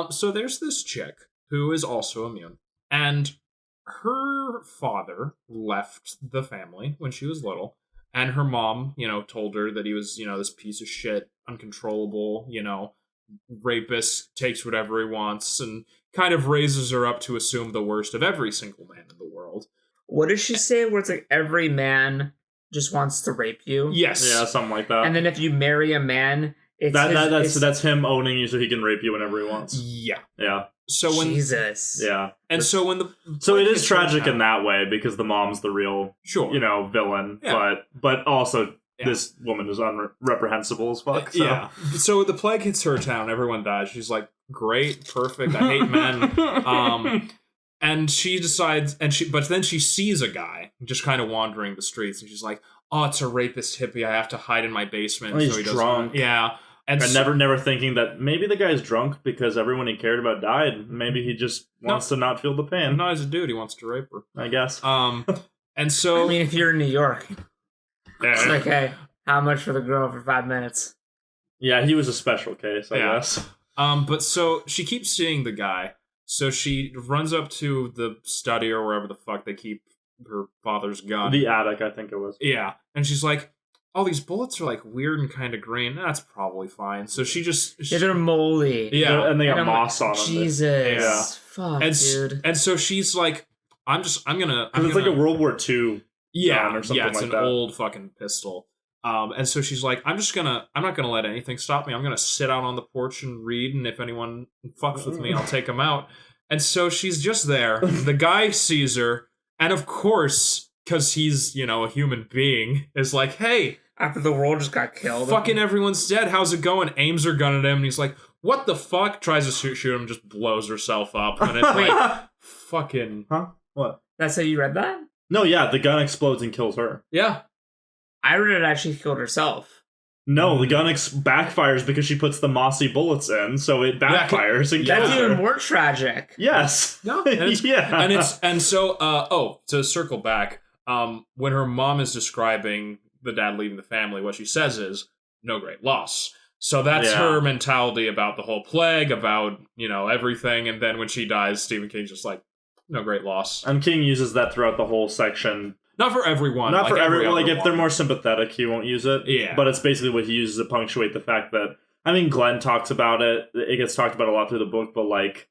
So there's this chick who is also immune, and her father left the family when she was little, and her mom, told her that he was, this piece of shit, uncontrollable, rapist, takes whatever he wants, and kind of raises her up to assume the worst of every single man in the world. What does she say where it's like every man just wants to rape you? Yes. Yeah, something like that. And then if you marry a man, that's him owning you so he can rape you whenever he wants. Yeah. Yeah. So when Jesus. Yeah. And so it is tragic in that way because the mom's the real villain, but also this woman is reprehensible as fuck. So. Yeah. So the plague hits her town, everyone dies. She's like, great, perfect, I hate men. And she decides, but then she sees a guy just kind of wandering the streets, and she's like, "Oh, it's a rapist hippie. I have to hide in my basement." Well, he's drunk. Yeah, and never thinking that maybe the guy's drunk because everyone he cared about died. Maybe he just wants to not feel the pain. No, he's a dude. He wants to rape her, I guess. And so I mean, if you're in New York, it's like, hey, how much for the girl for 5 minutes? Yeah, he was a special case, I guess. But so she keeps seeing the guy. So she runs up to the study or wherever the fuck they keep her father's gun. The attic, I think it was. Yeah. And she's like, oh, these bullets are like weird and kind of green. That's probably fine. So she they're moldy. Yeah. And they got moss on them. Jesus. Yeah. Fuck, dude. And so she's like, it's like a World War II gun or something like that. It's an old fucking pistol. And so she's like, I'm not gonna let anything stop me. I'm gonna sit out on the porch and read, and if anyone fucks with me, I'll take them out. And so she's just there. The guy sees her, and of course, because he's, a human being, is like, hey, after the world just got killed, fucking everyone's dead. How's it going? Aims her gun at him, and he's like, what the fuck? Tries to shoot him, just blows herself up, and it's like, fucking, huh? What? That's how you read that? No, yeah, the gun explodes and kills her. Yeah. I read it actually killed herself. No, the gun backfires because she puts the mossy bullets in, so it backfires and kills her. That's even more tragic. Yes. No. And so to circle back, when her mom is describing the dad leaving the family, what she says is, no great loss. So that's her mentality about the whole plague, about, everything. And then when she dies, Stephen King's just like, no great loss. And King uses that throughout the whole section. Not for everyone. Not for everyone. Like, if they're more sympathetic, he won't use it. Yeah. But it's basically what he uses to punctuate the fact that... I mean, Glenn talks about it. It gets talked about a lot through the book, but, like...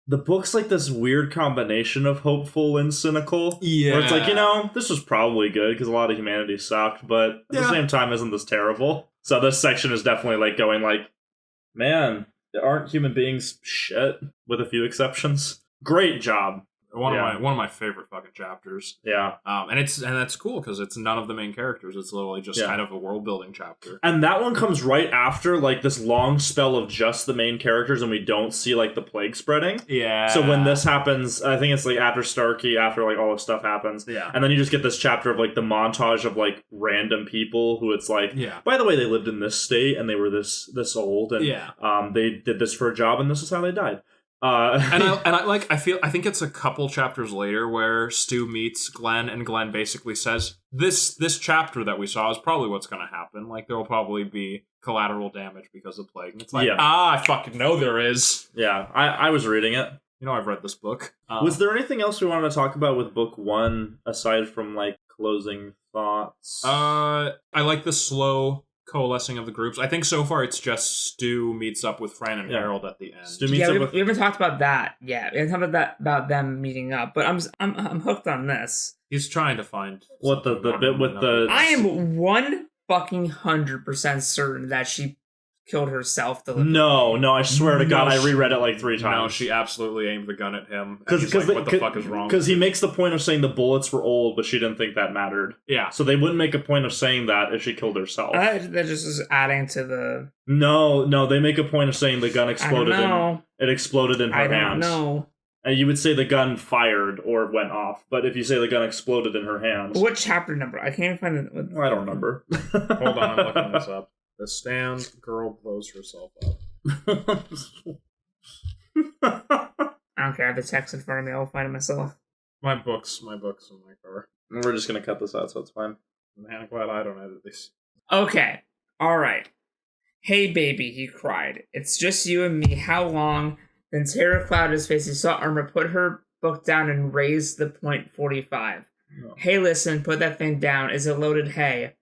the book's like this weird combination of hopeful and cynical. Yeah. Where it's like, this was probably good because a lot of humanity sucked, but at the same time, isn't this terrible? So this section is definitely like going like, man, aren't human beings shit, with a few exceptions? Great job. One of my favorite fucking chapters. Yeah. And that's cool because it's none of the main characters. It's literally just kind of a world building chapter. And that one comes right after like this long spell of just the main characters, and we don't see like the plague spreading. Yeah. So when this happens, I think it's like after Starkey, after like all this stuff happens. Yeah. And then you just get this chapter of like the montage of like random people who it's like, by the way, they lived in this state and they were this old, and they did this for a job, and this is how they died. I think it's a couple chapters later where Stu meets Glenn, and Glenn basically says this chapter that we saw is probably what's going to happen. Like there will probably be collateral damage because of plague. And it's like, I fucking know there is. Yeah, I was reading it. I've read this book. Was there anything else we wanted to talk about with book 1 aside from like closing thoughts? I like the slow coalescing of the groups. I think so far it's just Stu meets up with Fran and Harold at the end. Stu meets up we haven't talked about that yet. We haven't talked about them meeting up, but I'm hooked on this. He's trying to find what the bit with the. I am 100% certain that she killed herself deliberately. No, I swear to God, I reread it like 3 times. No, she absolutely aimed the gun at him. Because like, what the fuck is wrong? Because he makes the point of saying the bullets were old, but she didn't think that mattered. Yeah. So they wouldn't make a point of saying that if she killed herself. That just is adding to the. No, they make a point of saying the gun exploded. I don't know. It exploded in her hands. I don't know. And you would say the gun fired or went off, but if you say the gun exploded in her hands. What chapter number? I can't even find it. I don't remember. Hold on, I'm looking this up. The stand girl blows herself up. I don't care. I have the text in front of me. I'll find it myself. My books in my car. We're just gonna cut this out, so it's fine. Man, glad I don't edit this. Okay. All right. Hey, baby, he cried. It's just you and me. How long? Then terror clouded his face. He saw Irma put her book down and raised the .45. No. Hey, listen, put that thing down. Is it loaded? Hey.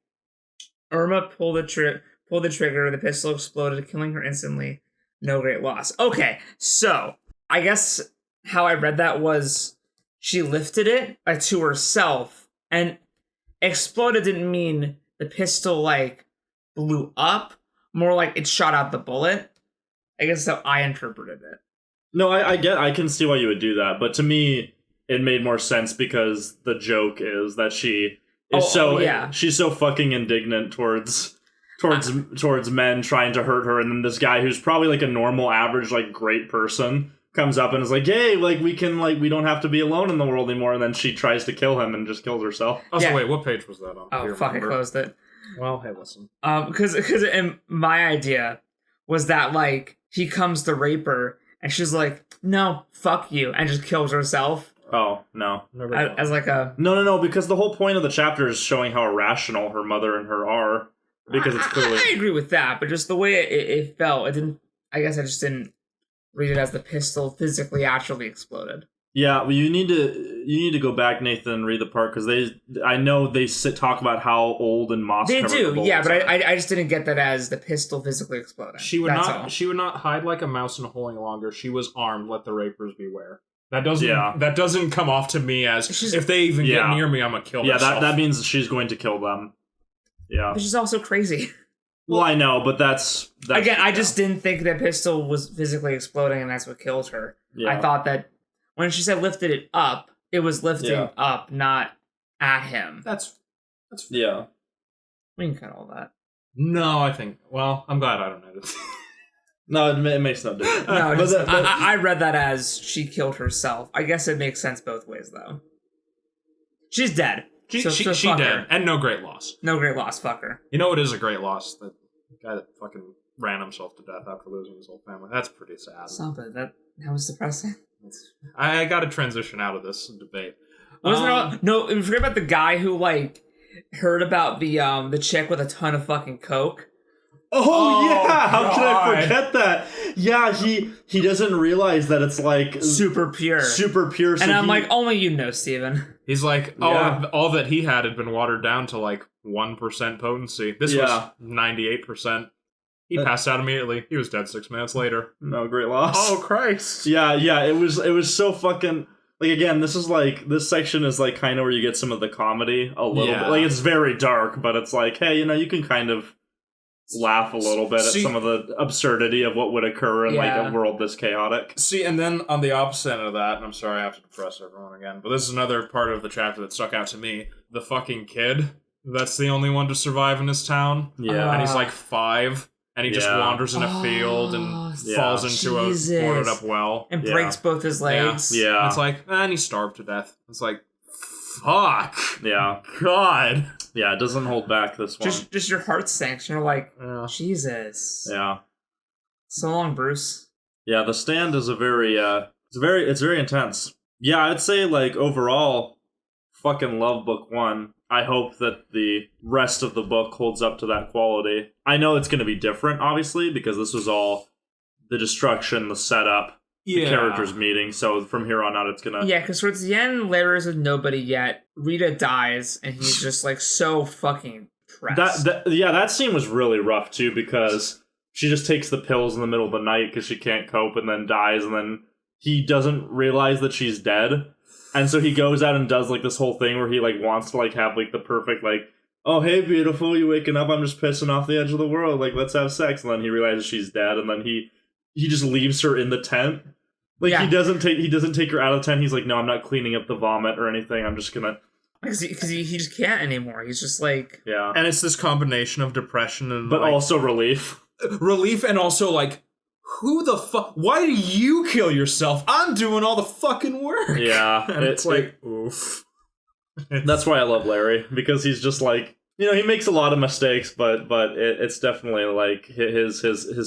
Irma pulled the trigger. The pistol exploded, killing her instantly. No great loss. Okay, so I guess how I read that was she lifted it to herself, and exploded didn't mean the pistol blew up. More like it shot out the bullet. I guess that's how I interpreted it. No, I can see why you would do that, but to me, it made more sense because the joke is that she is she's so fucking indignant towards men trying to hurt her, and then this guy who's probably like a normal, average, great person comes up and is like, "Hey, we don't have to be alone in the world anymore." And then she tries to kill him and just kills herself. Oh, so wait, what page was that on? Oh, fuck! I closed it. Well, hey, listen. Because my idea was that he comes to rape her, and she's like, "No, fuck you," and just kills herself. Oh, no. As like a... No, because the whole point of the chapter is showing how irrational her mother and her are. Because it's clearly... I agree with that, but just the way it felt, it didn't... I guess I just didn't read it as the pistol physically actually exploded. Yeah, well, you need to go back, Nathan, and read the part, because I know they talk about how old and moss-covered they do, yeah, but I just didn't get that as the pistol physically exploding. She would not hide like a mouse in a hole any longer. She was armed. Let the rapers beware. That doesn't come off to me as if they even get near me, I'm gonna kill myself. Yeah, that means she's going to kill them. Yeah, but she's also crazy. Well, I know, but that's again. I just didn't think that pistol was physically exploding, and that's what killed her. Yeah. I thought that when she said lifted it up, it was lifting up, not at him. That's yeah. We can cut all that. No, I think. Well, I'm glad I don't edit. No, it makes no difference. No, I read that as she killed herself. I guess it makes sense both ways, though. She's dead. She dead, her. And no great loss. No great loss, fuck her. You know what is a great loss? The guy that fucking ran himself to death after losing his whole family. That's pretty sad. Stop it. That was depressing. I got to transition out of this debate. No, forget about the guy who heard about the chick with a ton of fucking coke. Oh yeah! How could I forget that? Yeah, he doesn't realize that it's super pure. Super pure. So and I'm only you know, Steven. He's like, all that he had been watered down to 1% potency. This was 98%. He passed out immediately. He was dead 6 minutes later. No, great loss. Oh, Christ. Yeah, it was so fucking... Like, again, this section is, like, kind of where you get some of the comedy a little bit. Like, it's very dark, but it's like, hey, you can kind of laugh a little bit at some of the absurdity of what would occur in, like, a world this chaotic. See, and then on the opposite end of that, and I'm sorry I have to depress everyone again, but this is another part of the chapter that stuck out to me. The fucking kid that's the only one to survive in his town. Yeah. And he's, like, 5. And he just wanders in a field and falls into a boarded up well. And breaks both his legs. Yeah. And it's like, and he starved to death. It's like, fuck. Yeah. God. Yeah, it doesn't hold back this one. Just your heart sinks. You're like, Jesus. Yeah. So long, Bruce. Yeah, The Stand is it's very intense. Yeah, I'd say, like, overall, fucking love book 1. I hope that the rest of the book holds up to that quality. I know it's going to be different, obviously, because this was all the destruction, the setup, the characters meeting. So from here on out, it's going to... Yeah, because towards the end, Larry's with nobody yet. Rita dies, and he's just, like, so fucking pressed. That scene was really rough, too, because she just takes the pills in the middle of the night because she can't cope and then dies, and then he doesn't realize that she's dead. And so he goes out and does, like, this whole thing where he, like, wants to, like, have, like, the perfect, like, oh, hey, beautiful, you waking up, I'm just pissing off the edge of the world, like, let's have sex. And then he realizes she's dead, and then he just leaves her in the tent. Like, he doesn't take her out of the tent. He's like, no, I'm not cleaning up the vomit or anything, I'm just gonna... Because he just can't anymore. He's just like... Yeah. And it's this combination of depression and... But like, also relief. Relief and also, like... Who the fuck? Why do you kill yourself? I'm doing all the fucking work. Yeah. And it's like, oof. That's why I love Larry, because he's just like, he makes a lot of mistakes, but it's definitely like his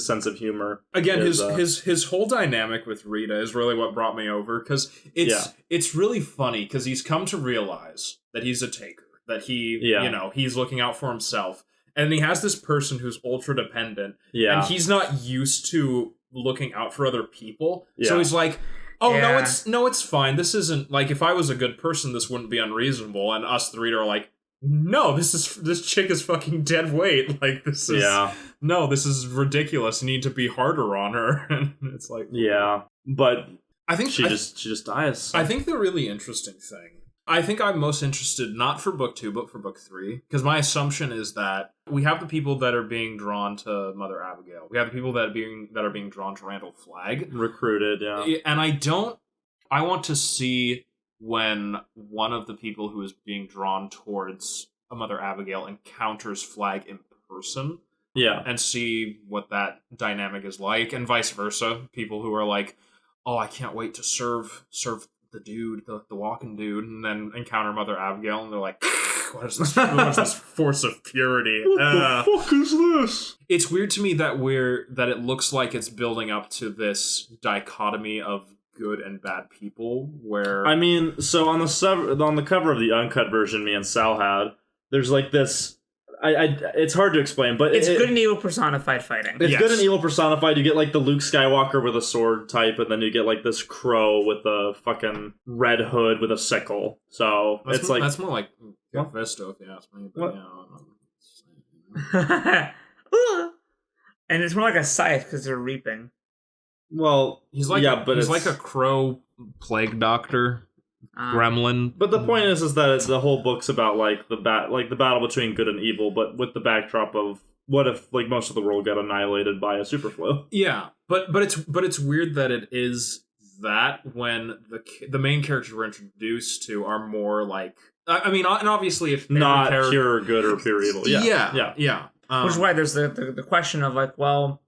sense of humor. Again, his whole dynamic with Rita is really what brought me over, because it's really funny because he's come to realize that he's a taker, that he's looking out for himself. And he has this person who's ultra dependent, and he's not used to looking out for other people. Yeah. So he's like, it's fine. This isn't, like, if I was a good person, this wouldn't be unreasonable. And us, the reader, are like, no, this chick is fucking dead weight. Like, this is ridiculous. You need to be harder on her. And it's like, but I think she just dies. I think the really interesting thing, I think I'm most interested not for book 2, but for book 3, because my assumption is that we have the people that are being drawn to Mother Abigail. We have the people that are being drawn to Randall Flagg. Recruited, yeah. And I want to see when one of the people who is being drawn towards a Mother Abigail encounters Flagg in person. Yeah. And see what that dynamic is like, and vice versa. People who are like, oh, I can't wait to serve the dude, the walking dude, and then encounter Mother Abigail, and they're like, what is this force of purity? What the fuck is this? It's weird to me that it looks like it's building up to this dichotomy of good and bad people, where... I mean, so on the cover of the uncut version me and Sal had, there's like this... it's hard to explain, but it's good and evil personified fighting. It's good and evil personified. You get like the Luke Skywalker with a sword type, and then you get like this crow with a fucking red hood with a sickle. So that's more like Visto, if you ask me. But, and it's more like a scythe because they're reaping. Well, he's like a crow plague doctor. Gremlin. But the point is that the whole book's about like the battle between good and evil, but with the backdrop of what if like most of the world got annihilated by a superflu? Yeah, but it's weird that it is that when the main characters we're introduced to are more like, I mean, and obviously if not pure good or pure evil. Yeah. Which is why there's the question of like, well,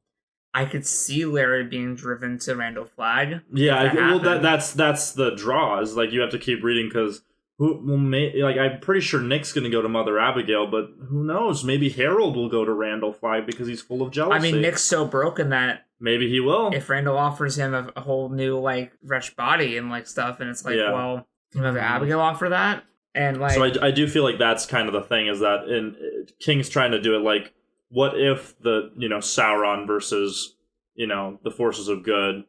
I could see Larry being driven to Randall Flagg. Yeah, that's the draw. Is like you have to keep reading because I'm pretty sure Nick's going to go to Mother Abigail, but who knows? Maybe Harold will go to Randall Flagg because he's full of jealousy. I mean, Nick's so broken that maybe he will. If Randall offers him a whole new like fresh body and like stuff, and it's like, well, can Mother Abigail offer that? And like, so I do feel like that's kind of the thing is that King's trying to do it like. What if the, Sauron versus, the forces of good,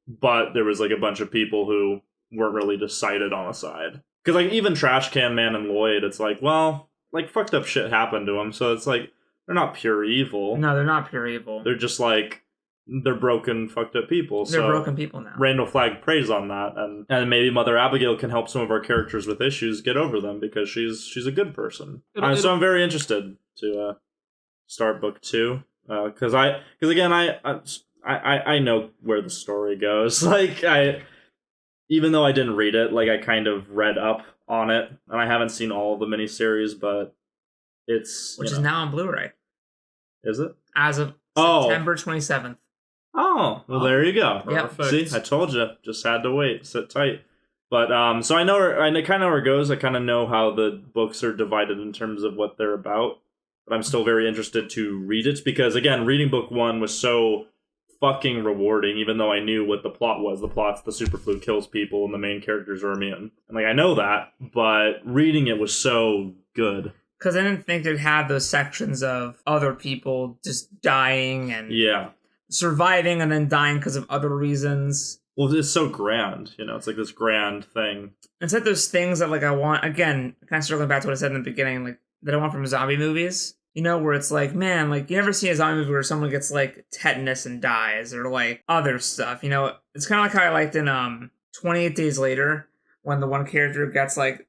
but there was, like, a bunch of people who weren't really decided on a side? Because, like, even Trash Can Man and Lloyd, it's like, well, like, fucked up shit happened to him, so it's like, they're not pure evil. No, they're not pure evil. They're just like they're broken, fucked up people. They're so broken people now. Randall Flagg preys on that, and maybe Mother Abigail can help some of our characters with issues get over them because she's a good person. So I'm very interested to start book 2 because again I know where the story goes. Like even though I didn't read it, like I kind of read up on it, and I haven't seen all the miniseries, but which is now on Blu-ray. Is it? As of September 27th. Oh, well, there you go. Yep. See, I told you. Just had to wait. Sit tight. But so I kind of know where it goes. I kind of know how the books are divided in terms of what they're about. But I'm still very interested to read it because, again, reading book 1 was so fucking rewarding, even though I knew what the plot was. The plot's the Superflu kills people and the main characters are immune. And, like, I know that, but reading it was so good. Because I didn't think they'd have those sections of other people just dying and surviving and then dying because of other reasons. Well, it's so grand, you know, it's like this grand thing. It's like those things that, like, I want, again, kind of circling back to what I said in the beginning, like, that I want from zombie movies. You know, where it's like, man, like, you never see a zombie movie where someone gets, like, tetanus and dies, or, like, other stuff. You know, it's kind of like how I liked in 28 Days Later, when the one character gets, like,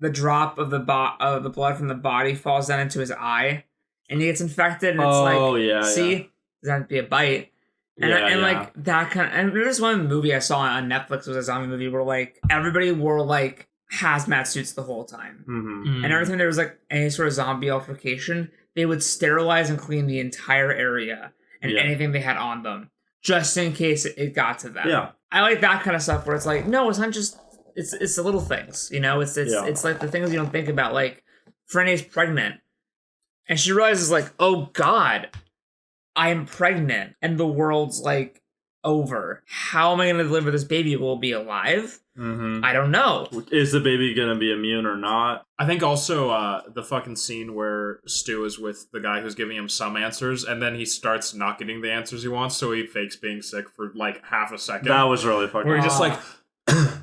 the drop of the blood from the body falls down into his eye, and he gets infected, and it's see, doesn't have to be a bite. And like, that kind of... And there's one movie I saw on Netflix, was a zombie movie, where, like, everybody wore, like, hazmat suits the whole time. Mm-hmm. And every time there was, like, any sort of zombie altercation, they would sterilize and clean the entire area and anything they had on them, just in case it got to them. Yeah. I like that kind of stuff where it's like, no, it's not just... It's the little things, you know? It's like the things you don't think about. Like, Frene's pregnant. And she realizes, like, oh, God, I am pregnant. And the world's, like, over. How am I going to deliver this baby? Will it be alive? Mm-hmm. I don't know. Is the baby going to be immune or not? I think also the fucking scene where Stu is with the guy who's giving him some answers, and then he starts not getting the answers he wants, so he fakes being sick for, like, half a second. That was really fucking... Where he's just like...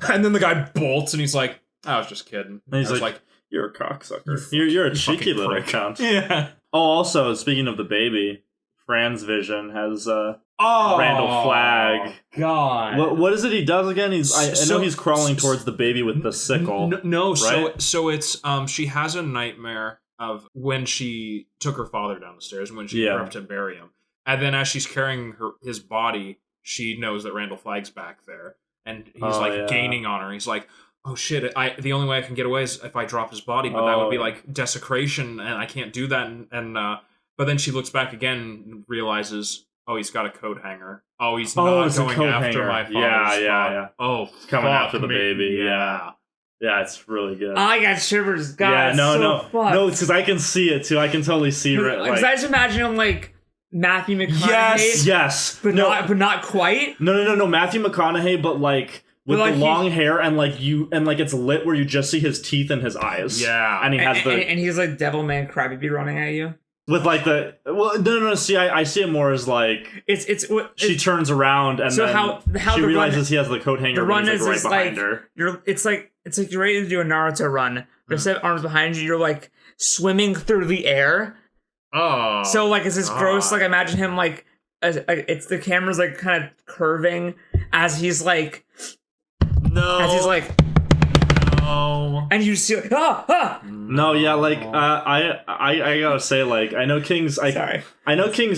and then the guy bolts, and he's like, I was just kidding. And he's like, you're a cocksucker. You're a cheeky little cunt. Yeah. Oh, also, speaking of the baby, Fran's vision has Randall Flagg. God. What is it he does again? I know he's crawling towards the baby with the sickle. No, right? so it's she has a nightmare of when she took her father down the stairs, when she grew up to bury him. And then as she's carrying his body, she knows that Randall Flagg's back there. And he's gaining on her. He's like, oh shit, the only way I can get away is if I drop his body, but that would be like desecration, and I can't do that. And but then she looks back again and realizes, oh, he's got a coat hanger. Oh, he's not going after my father's yeah. Oh, he's coming after the baby. Yeah, it's really good. I got shivers, guys. Yeah, no, because I can see it too. I can totally see it. Because I just imagine him like Matthew McConaughey. Yes, but not quite. No, Matthew McConaughey, but like with the long hair and like it's lit where you just see his teeth and his eyes. Yeah, and he has and he's like Devilman Crybaby running at you with like the no. See, I see it more as like she turns around and so then how she realizes he has the coat hanger. The run is right behind her. It's like you're ready to do a Naruto run. But instead of arms behind you, you're like swimming through the air. Oh, so like it's this gross. Like imagine him like it's the camera's like kind of curving as he's like and you see like no, yeah, like I gotta say, like I know King's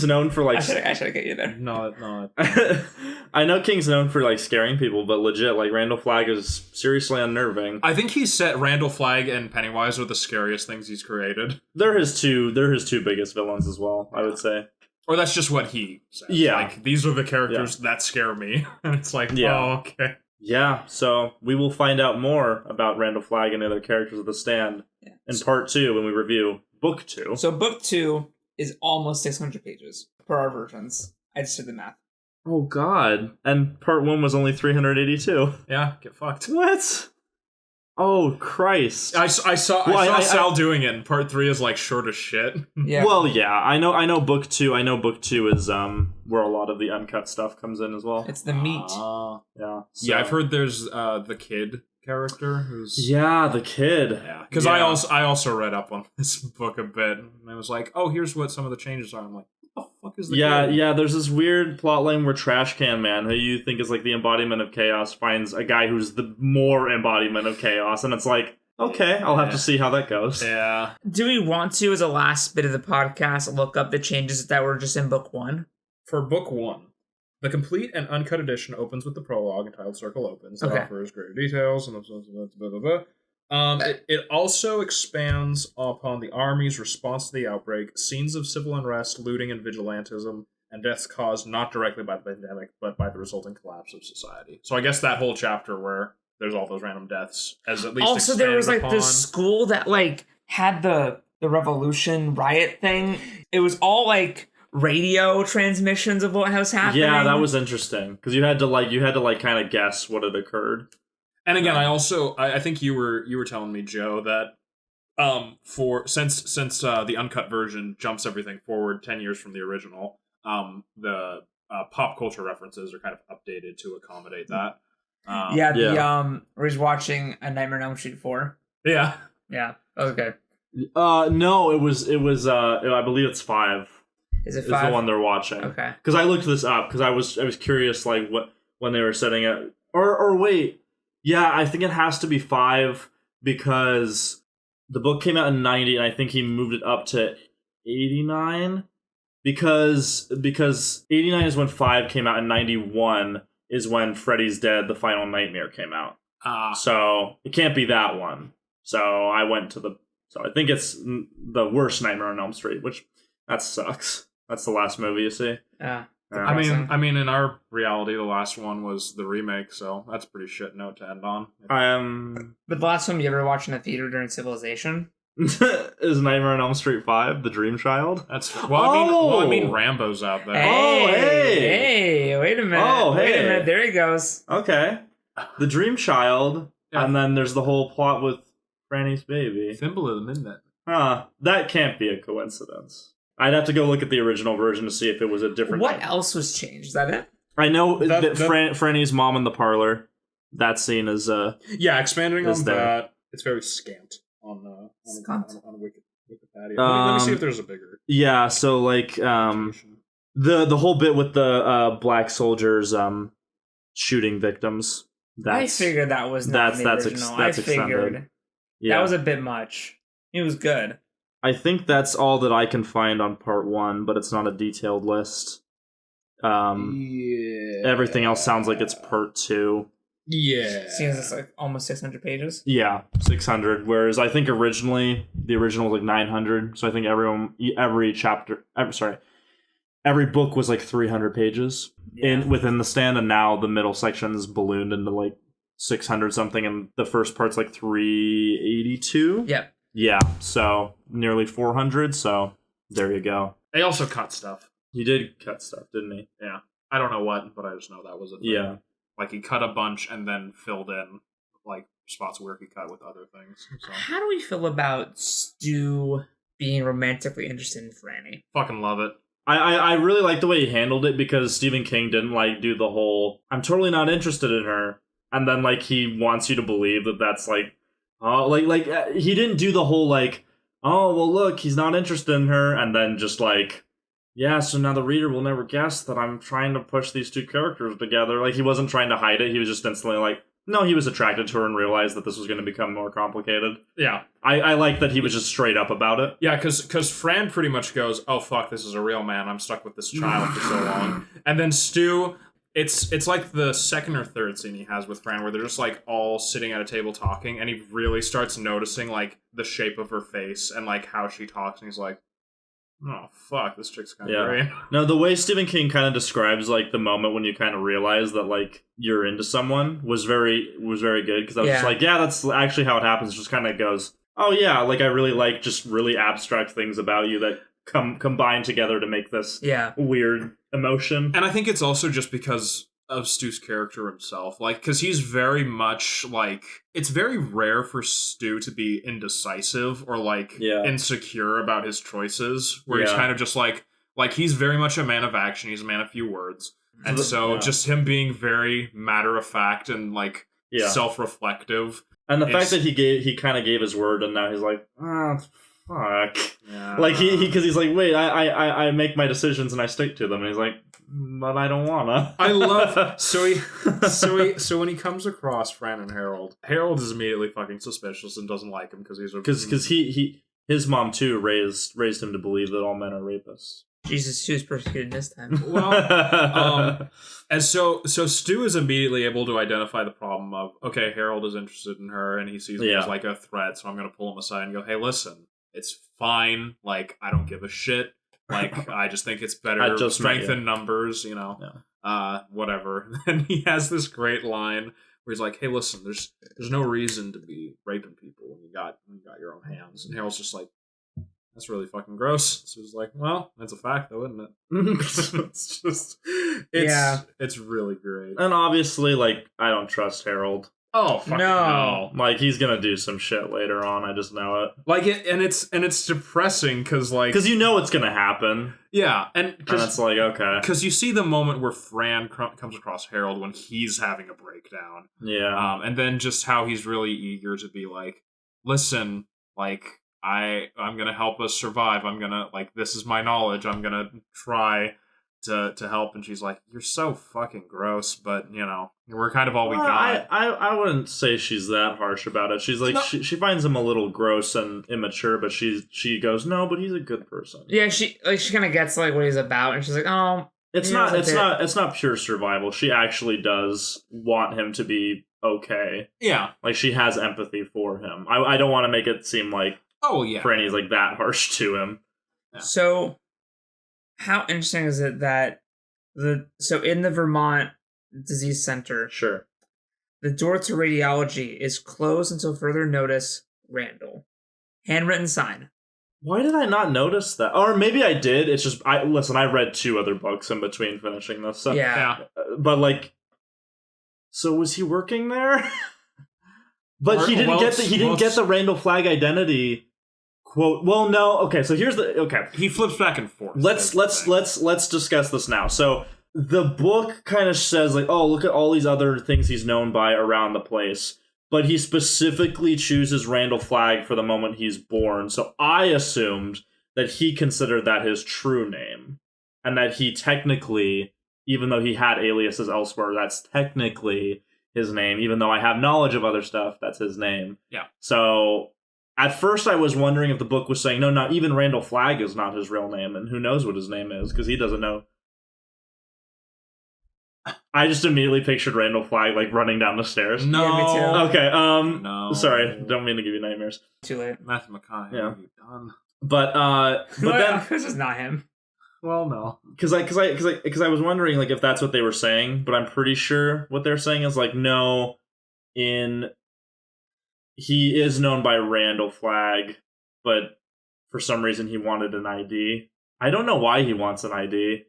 known for like I should get you there. No. I know King's known for like scaring people, but legit, like Randall Flagg is seriously unnerving. I think he said Randall Flagg and Pennywise are the scariest things he's created. They're his two biggest villains as well, I would say. Or that's just what he says. Yeah. Like, these are the characters that scare me. And it's like, oh, okay. Yeah, so we will find out more about Randall Flagg and the other characters of The Stand in part 2 when we review book 2. So book 2 is almost 600 pages per our versions. I just did the math. Oh, God. And part 1 was only 382. Yeah, get fucked. What? Oh, Christ. I saw Sal doing it, and part 3 is like short as shit. Yeah. Well, yeah, I know book 2. I know book 2 is where a lot of the uncut stuff comes in as well. It's the meat. Yeah. So. Yeah, I've heard there's the kid character who's the kid. Yeah, because I also read up on this book a bit, and I was like, oh, here's what some of the changes are. I'm like, what the fuck is the kid? There's this weird plotline where Trash Can Man, who you think is like the embodiment of chaos, finds a guy who's the more embodiment of chaos, and it's like, okay, I'll have to see how that goes. Yeah. Do we want to, as a last bit of the podcast, look up the changes that were just in book 1? For book 1, the complete and uncut edition opens with the prologue entitled Circle Opens that offers greater details and blah, blah, blah. It also expands upon the army's response to the outbreak, scenes of civil unrest, looting, and vigilantism, and deaths caused not directly by the pandemic, but by the resulting collapse of society. So I guess that whole chapter where there's all those random deaths as at least also there was like this school that like had the revolution riot thing. It was all like radio transmissions of what was happening. Yeah, that was interesting because you had to kind of guess what had occurred. And again, I think you were telling me, Joe, that since the uncut version jumps everything forward 10 years from the original, the pop culture references are kind of updated to accommodate that. We're just watching A Nightmare on Elm Street 4. Yeah, that was good. No, it was I believe it's 5. Is it 5? Is the one they're watching. Okay. Because I looked this up because I was curious like when they were setting it or wait. Yeah, I think it has to be 5 because the book came out in 90 and I think he moved it up to 89 because 89 is when 5 came out and 91 is when Freddy's Dead, The Final Nightmare came out. So it can't be that one. So I went to so I think it's the worst Nightmare on Elm Street, which that sucks. That's the last movie you see. Yeah. I mean, in our reality, the last one was the remake, so that's a pretty shit note to end on. But the last one you ever watched in a theater during Civilization is Nightmare on Elm Street 5, The Dream Child. That's I mean, Rambo's out there. Hey, wait a minute. Wait a minute. There he goes. Okay, The Dream Child, and then there's the whole plot with Franny's baby. Thimble of the Midnight. That can't be a coincidence. I'd have to go look at the original version to see if it was a different. What else was changed? Is that it? I know that Franny's mom in the parlor. That scene is expanding on that. It's very scant on Wikipedia. Let me see if there's a bigger. Yeah, so like the whole bit with the black soldiers shooting victims. I figured that was not the original. I figured that was a bit much. It was good. I think that's all that I can find on part 1, but it's not a detailed list. Everything else sounds like it's part 2. Yeah. Seems it's like almost 600 pages. Yeah, 600. Whereas I think the original was like 900. So I think every book was like 300 pages within the stand, and now the middle section's ballooned into like 600 something, and the first part's like 382. Yep. Yeah, so nearly 400, so there you go. They also cut stuff. He did cut stuff, didn't he? Yeah. I don't know what, but I just know that was a thing. Yeah. Like, he cut a bunch and then filled in, like, spots where he cut with other things. So. How do we feel about Stu being romantically interested in Franny? Fucking love it. I really like the way he handled it, because Stephen King didn't, like, do the whole, I'm totally not interested in her, and then, like, he wants you to believe that that's, like, he didn't do the whole, like, oh, well, look, he's not interested in her, and then just, like, yeah, so now the reader will never guess that I'm trying to push these two characters together. Like, he wasn't trying to hide it, he was just instantly like, no, he was attracted to her and realized that this was going to become more complicated. Yeah. I like that he was just straight up about it. Yeah, because Fran pretty much goes, oh, fuck, this is a real man, I'm stuck with this child for so long. And then Stu... It's like the second or third scene he has with Fran where they're just like all sitting at a table talking, and he really starts noticing like the shape of her face and like how she talks, and he's like, oh fuck, this chick's kind of great. No, the way Stephen King kind of describes like the moment when you kind of realize that like you're into someone was very good, because I was just like, yeah, that's actually how it happens. It just kind of goes, oh yeah, like I really like just really abstract things about you that combine together to make this weird emotion. And I think it's also just because of Stu's character himself, like, because he's very much like, it's very rare for Stu to be indecisive or like insecure about his choices, where he's kind of just like he's very much a man of action, he's a man of few words, and so just him being very matter of fact and like self-reflective. And the fact that he kind of gave his word, and now he's like, fuck. Yeah. Like because he's like, wait, I make my decisions and I stick to them, and he's like, but I don't wanna. I love so when he comes across Fran and Harold is immediately fucking suspicious and doesn't like him because his mom too raised him to believe that all men are rapists. Jesus, she was persecuted this time. Well, and so Stu is immediately able to identify the problem of, okay, Harold is interested in her and he sees me as like a threat, so I'm gonna pull him aside and go, hey, listen, it's fine. Like, I don't give a shit. Like, I just think it's better strength in numbers, you know. Yeah. Whatever. Then he has this great line where he's like, hey, listen, there's no reason to be raping people when you got your own hands. And Harold's just like, that's really fucking gross. So he's like, well, that's a fact though, isn't it? It's really great. And obviously, like, I don't trust Harold. Oh, fucking no. Like, he's gonna do some shit later on, I just know it. Like, it's depressing, because, like... Because you know it's gonna happen. Yeah, and it's like, okay. Because you see the moment where Fran comes across Harold when he's having a breakdown. Yeah. And then just how he's really eager to be like, listen, like... I'm gonna help us survive. I'm gonna, like, this is my knowledge. I'm gonna try to help. And she's like, you're so fucking gross, but, you know, we're kind of all we got. I wouldn't say she's that harsh about it. She's like, she finds him a little gross and immature, but she goes, no, but he's a good person. Yeah, she kind of gets like what he's about, and she's like, oh, it's not pure survival. She actually does want him to be okay. Yeah, like, she has empathy for him. I don't want to make it seem like Franny's like that harsh to him. Yeah. So, how interesting is it that in the Vermont Disease Center, sure, the door to radiology is closed until further notice. Randall, handwritten sign. Why did I not notice that? Or maybe I did. It's just I read 2 other books in between finishing this. So, yeah. But like, so was he working there? But he didn't get the Randall Flagg identity. Quote. Well, no. Okay, so here's he flips back and forth. Let's discuss this now. So the book kind of says like, oh, look at all these other things he's known by around the place, but he specifically chooses Randall Flagg for the moment he's born. So I assumed that he considered that his true name, and that he technically, even though he had aliases elsewhere, that's technically his name. Even though I have knowledge of other stuff, that's his name. Yeah. So at first, I was wondering if the book was saying, no, not even Randall Flagg is not his real name, and who knows what his name is, because he doesn't know. I just immediately pictured Randall Flagg, like, running down the stairs. No. Yeah, me too. Okay, no. Sorry, don't mean to give you nightmares. Too late. Matthew McConaughey, yeah. what have you done? But then... This is not him. Well, no. Because I was wondering, like, if that's what they were saying, but I'm pretty sure what they're saying is, like, no, he is known by Randall Flagg, but for some reason he wanted an ID. I don't know why he wants an ID.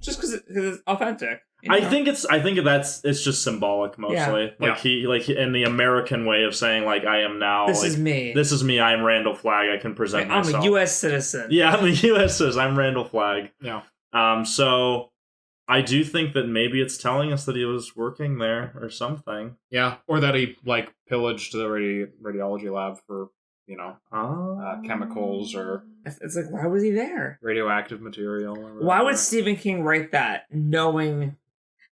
Just because it's authentic. You know? I think it's just symbolic mostly. Yeah. He in the American way of saying, like, I am now. This is me. This is me. I'm Randall Flagg. I can present myself. I'm a U.S. citizen. Yeah, I'm a U.S. citizen. I'm Randall Flagg. Yeah. So I do think that maybe it's telling us that he was working there or something. Yeah, or that he, like, pillaged the radiology lab for, you know, chemicals or... It's like, why was he there? Radioactive material. Or why would Stephen King write that knowing...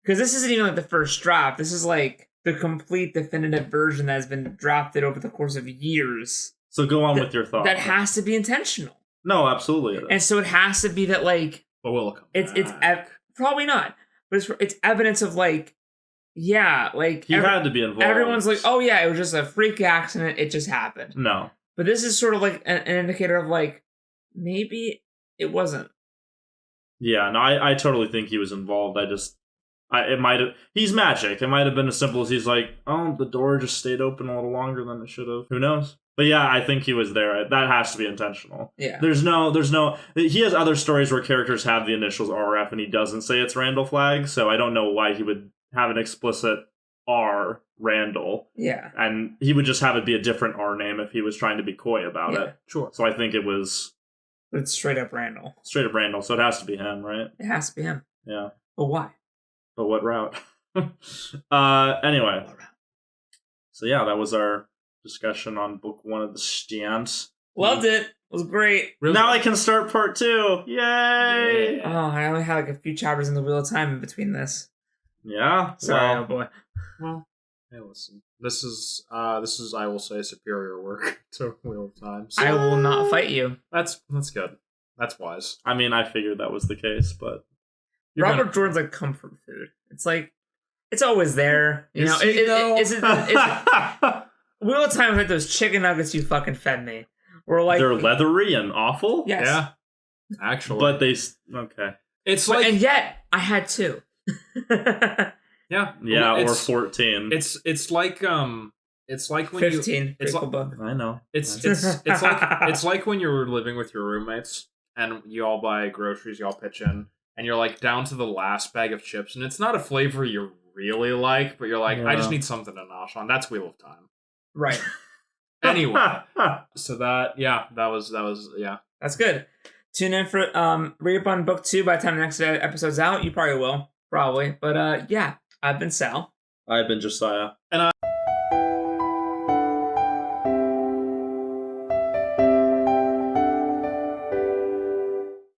Because this isn't even, like, the first draft. This is, like, the complete definitive version that has been drafted over the course of years. So go on with your thought. That has to be intentional. No, absolutely. It is. And so it has to be that, like... But will it come back? Probably not. But it's evidence of, like, yeah, like... He had to be involved. Everyone's like, oh, yeah, it was just a freak accident. It just happened. No. But this is sort of like an indicator of, like, maybe it wasn't. Yeah, no, I totally think he was involved. It might have... He's magic. It might have been as simple as he's like, oh, the door just stayed open a little longer than it should have. Who knows? But yeah, I think he was there. That has to be intentional. Yeah. There's no... He has other stories where characters have the initials RF and he doesn't say it's Randall Flagg, so I don't know why he would have an explicit R, Randall. Yeah. And he would just have it be a different R name if he was trying to be coy about it. Sure. So I think it was... But it's straight up Randall. Straight up Randall, so it has to be him, right? It has to be him. Yeah. But why? But what route? Anyway. So yeah, that was our discussion on book 1 of the Stand. Loved it. It was great. Really Now good. I can start part 2. Yay! Oh, I only had like a few chapters in the Wheel of Time in between this. Yeah. Sorry, well, oh boy. Well, hey, listen. This is I will say superior work to Wheel of Time. So I will not fight you. that's good. That's wise. I mean, I figured that was the case, but You're Robert gonna- Jordan's like comfort food. It's like it's always there. You Is know, he, though? is it Wheel of Time is like those chicken nuggets you fucking fed me. We're like they're leathery and awful. Yes. Yeah. Actually. But okay. it's But, like and yet I had 2. yeah. Yeah, Well, or it's, 14. it's like when 15. it's Pretty cool like- book. I know. it's like when you're living with your roommates and you all buy groceries, you all pitch in, and you're like down to the last bag of chips, and it's not a flavor you really like, but you're like, I just Yeah. need something to nosh on. That's Wheel of Time. Right. Anyway, so that was yeah. That's good. Tune in for read up on book 2 by the time the next episode's out. You probably will. Probably. But yeah, I've been Sal. I've been Josiah. And